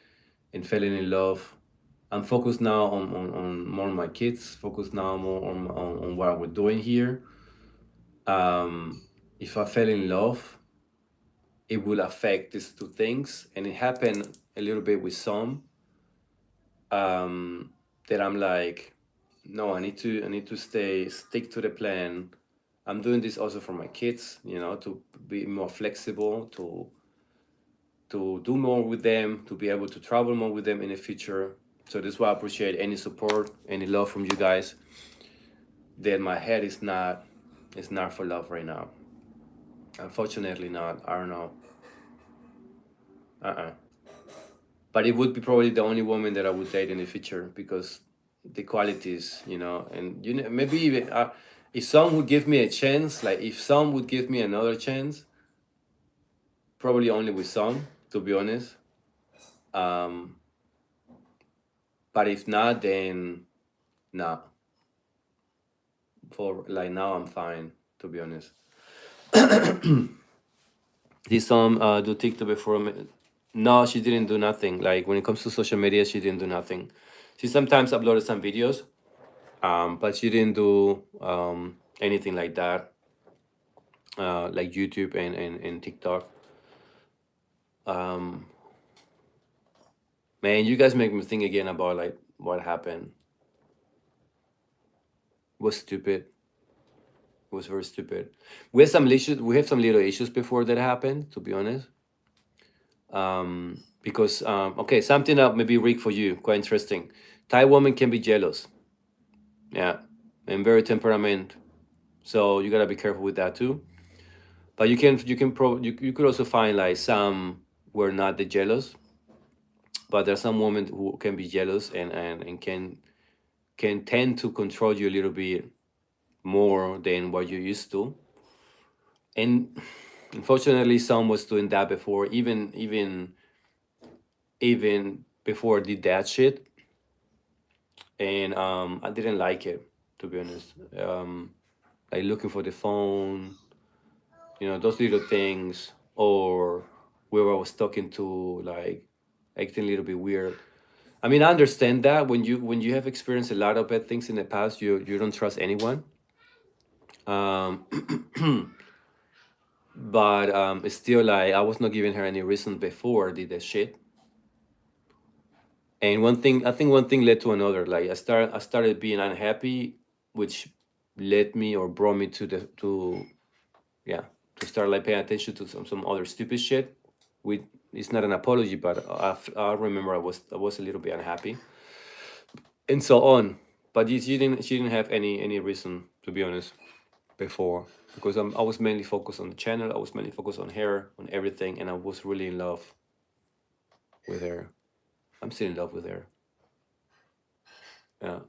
falling in love. I'm focused now on more on my kids, focused now more on what we're doing here. If I fell in love, it will affect these two things. And it happened a little bit with some, that I'm like, no, I need to stick to the plan. I'm doing this also for my kids, you know, to be more flexible, to do more with them, to be able to travel more with them in the future. So this is why I appreciate any support, any love from you guys. That my head is not for love right now. Unfortunately not. I don't know. Uh-uh. but it would be probably the only woman that I would date in the future because the qualities, and maybe even if some would give me a chance, like if some would give me another chance, probably only with some, to be honest. Um, but if not, then nah. For like now, I'm fine, to be honest. Did some do TikTok before me? No, she didn't do nothing. Like when it comes to social media, she didn't do nothing. She sometimes uploaded some videos, but she didn't do anything like that, like YouTube and TikTok. Um, Man, you guys make me think again about like what happened. It was stupid. It was very stupid. We had some issues. We have some little issues before that happened. To be honest, because okay, something that maybe Rick for you quite interesting. Thai woman can be jealous, yeah, and very temperament. So you gotta be careful with that too. But you could also find like some were not the jealous, but there's some women who can be jealous and can tend to control you a little bit more than what you used to. And unfortunately, some was doing that before, even before I did that shit, and I didn't like it, to be honest. Like looking for the phone, those little things, or where I was talking to, like acting a little bit weird. I mean, I understand that when you have experienced a lot of bad things in the past, you don't trust anyone. Um, but it's still like I was not giving her any reason before I did that shit. And one thing led to another. Like I started being unhappy, which led me or brought me to yeah, to start like paying attention to some other stupid shit. With It's not an apology, but I remember I was a little bit unhappy and so on. But she didn't have any reason, to be honest, before, because I was mainly focused on the channel. I was mainly focused on her, on everything, and I was really in love with her. I'm still in love with her. Yeah.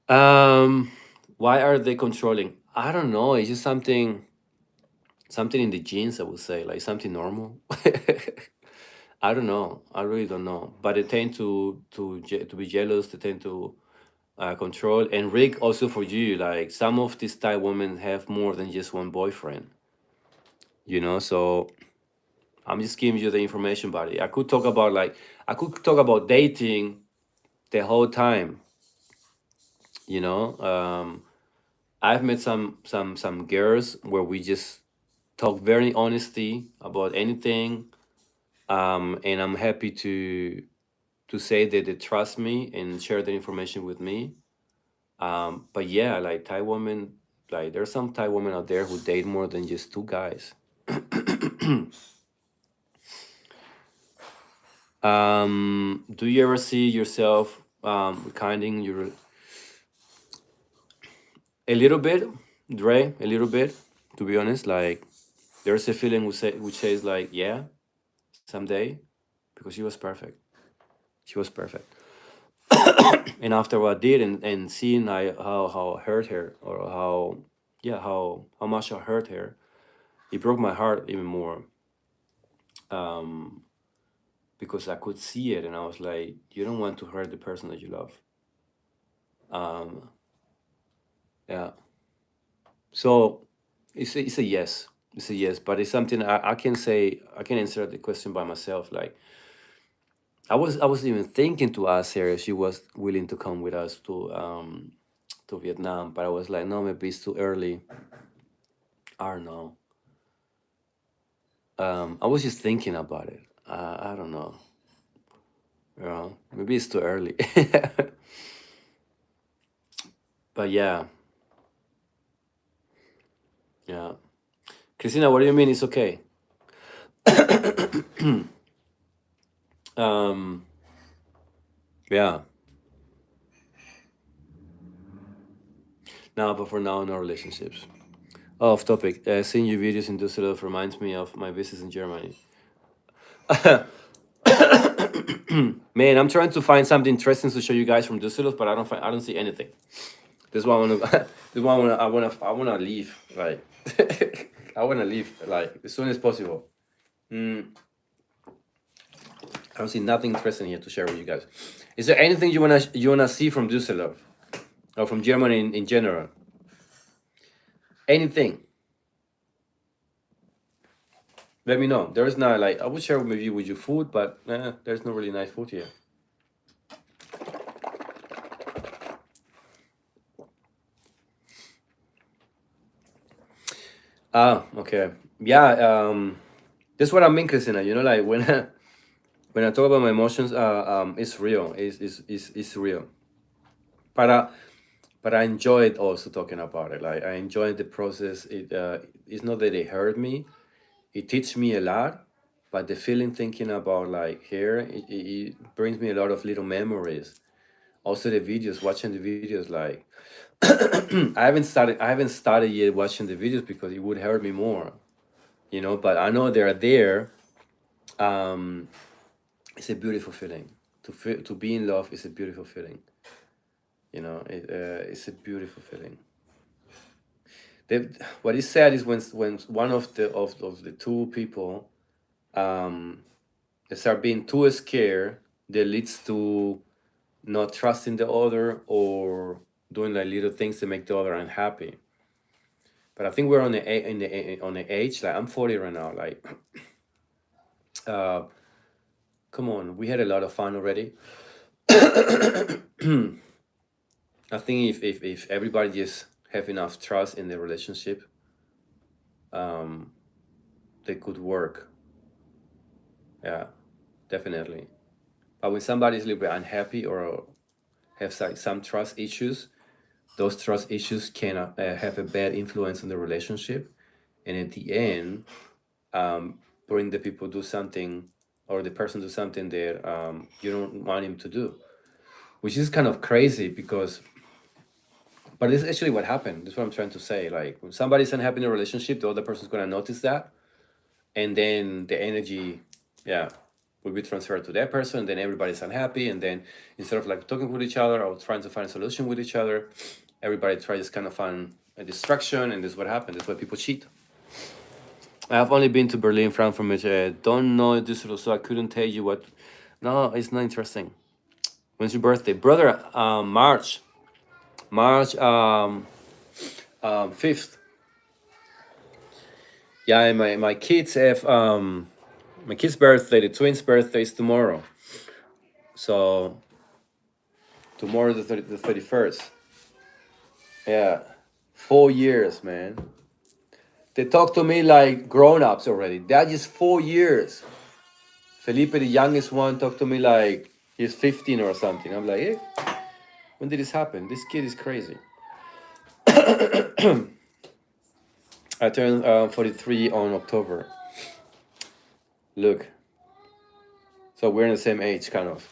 Um, why are they controlling? I don't know. It's just something in the genes. I would say like something normal. I don't know. I really don't know. But they tend to be jealous. They tend to control. And Rick, also for you, like some of these Thai women have more than just one boyfriend. So I'm just giving you the information about it. I could talk about dating the whole time. You know, I've met some girls where we just talk very honesty about anything, and I'm happy to say that they trust me and share the information with me. But yeah, like Thai women, like there's some Thai women out there who date more than just two guys. Do you ever see yourself kinding your a little bit, Dre, a little bit, to be honest? Like there's a feeling which says like, yeah, someday, because she was perfect. She was perfect. And after what I did and seeing how I hurt her, or how, yeah, how much I hurt her, it broke my heart even more. Um, because I could see it, and I was like, you don't want to hurt the person that you love. Um, yeah. So it's a yes. It's a yes, but it's something I can say. I can answer the question by myself. Like I was even thinking to ask her if she was willing to come with us to Vietnam, but I was like, no, maybe it's too early. I don't know. I was just thinking about it. I don't know. Maybe it's too early. But yeah, yeah. Christina, what do you mean it's okay? um, yeah. Now, but for now, no relationships. Oh, off topic. Seeing your videos in Düsseldorf reminds me of my visits in Germany. Man, I'm trying to find something interesting to show you guys from Düsseldorf, but I don't see anything. This one I wanna this one I wanna leave. Like I wanna leave like as soon as possible. I don't see nothing interesting here to share with you guys. Is there anything you wanna see from Düsseldorf? Or from Germany in general? Anything? Let me know. There is not like I would share with you food, but there's no really nice food here. Ah, okay. Yeah, that's what I'm interested in. You know, like when when I talk about my emotions, it's real. It's real. But I enjoy it also talking about it. Like I enjoy the process. It's not that it hurt me. It teaches me a lot. But the feeling thinking about like here, it brings me a lot of little memories. Also the videos, watching the videos, like I haven't started yet watching the videos because it would hurt me more, you know. But I know they're there. Um, it's a beautiful feeling. To be in love is a beautiful feeling. You know, it's a beautiful feeling. What is sad is when one of the two people they start being too scared, that leads to not trusting the other or doing like little things to make the other unhappy. But I think we're on on the age like I'm 40 right now. Like, uh, come on, we had a lot of fun already. I think if everybody just have enough trust in the relationship, they could work. Yeah, definitely. But when somebody's a little bit unhappy or have like some trust issues, those trust issues can have a bad influence on the relationship, and at the end, bring the people do something or the person do something that you don't want him to do, which is kind of crazy because but it's actually what happened. That's what I'm trying to say. Like when somebody's unhappy in a relationship, the other person's gonna notice that, and then the energy, yeah, will be transferred to that person. Then everybody's unhappy, and then instead of like talking with each other or trying to find a solution with each other, everybody tries to kind of find a distraction, and this is what happened. That's why people cheat. I have only been to Berlin, Frankfurt, Madrid. Don't know this, so I couldn't tell you what. No, it's not interesting. When's your birthday, brother? March 5th. Yeah, and my kids have my kid's birthday, the twins' birthday is tomorrow. So tomorrow the 31st. Yeah, 4 years, man. They talk to me like grown-ups already. That is 4 years. Felipe, the youngest one, talked to me like he's 15 or something. I'm like, hey, when did this happen? This kid is crazy. I turned 43 on October. Look. So we're in the same age, kind of.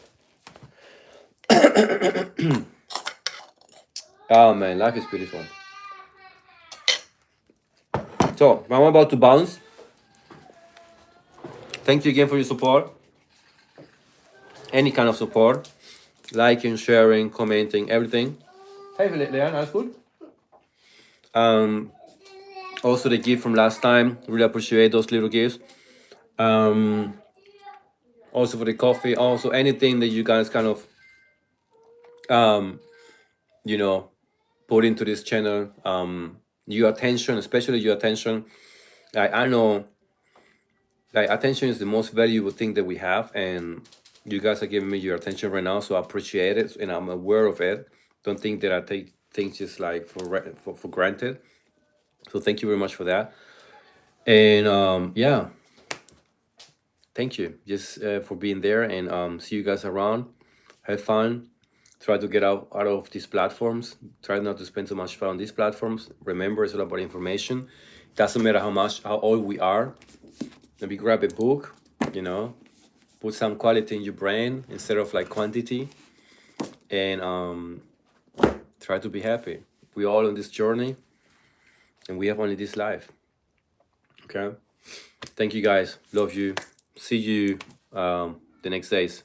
Oh man, life is beautiful. So I'm about to bounce. Thank you again for your support. Any kind of support. Liking, sharing, commenting, everything. Hey, Leanne, that's good. Also the gift from last time. Really appreciate those little gifts. Also for the coffee. Also anything that you guys kind of you know, put into this channel. Your attention, especially your attention. I know like attention is the most valuable thing that we have, and you guys are giving me your attention right now, so I appreciate it and I'm aware of it. Don't think that I take things just like for granted. So thank you very much for that. And yeah, thank you just for being there, and see you guys around. Have fun. Try to get out of these platforms. Try not to spend so much time on these platforms. Remember, it's all about information. Doesn't matter how old we are. Maybe grab a book, you know, put some quality in your brain instead of like quantity, and try to be happy. We all on this journey, and we have only this life. Okay. Thank you guys. Love you. See you the next days.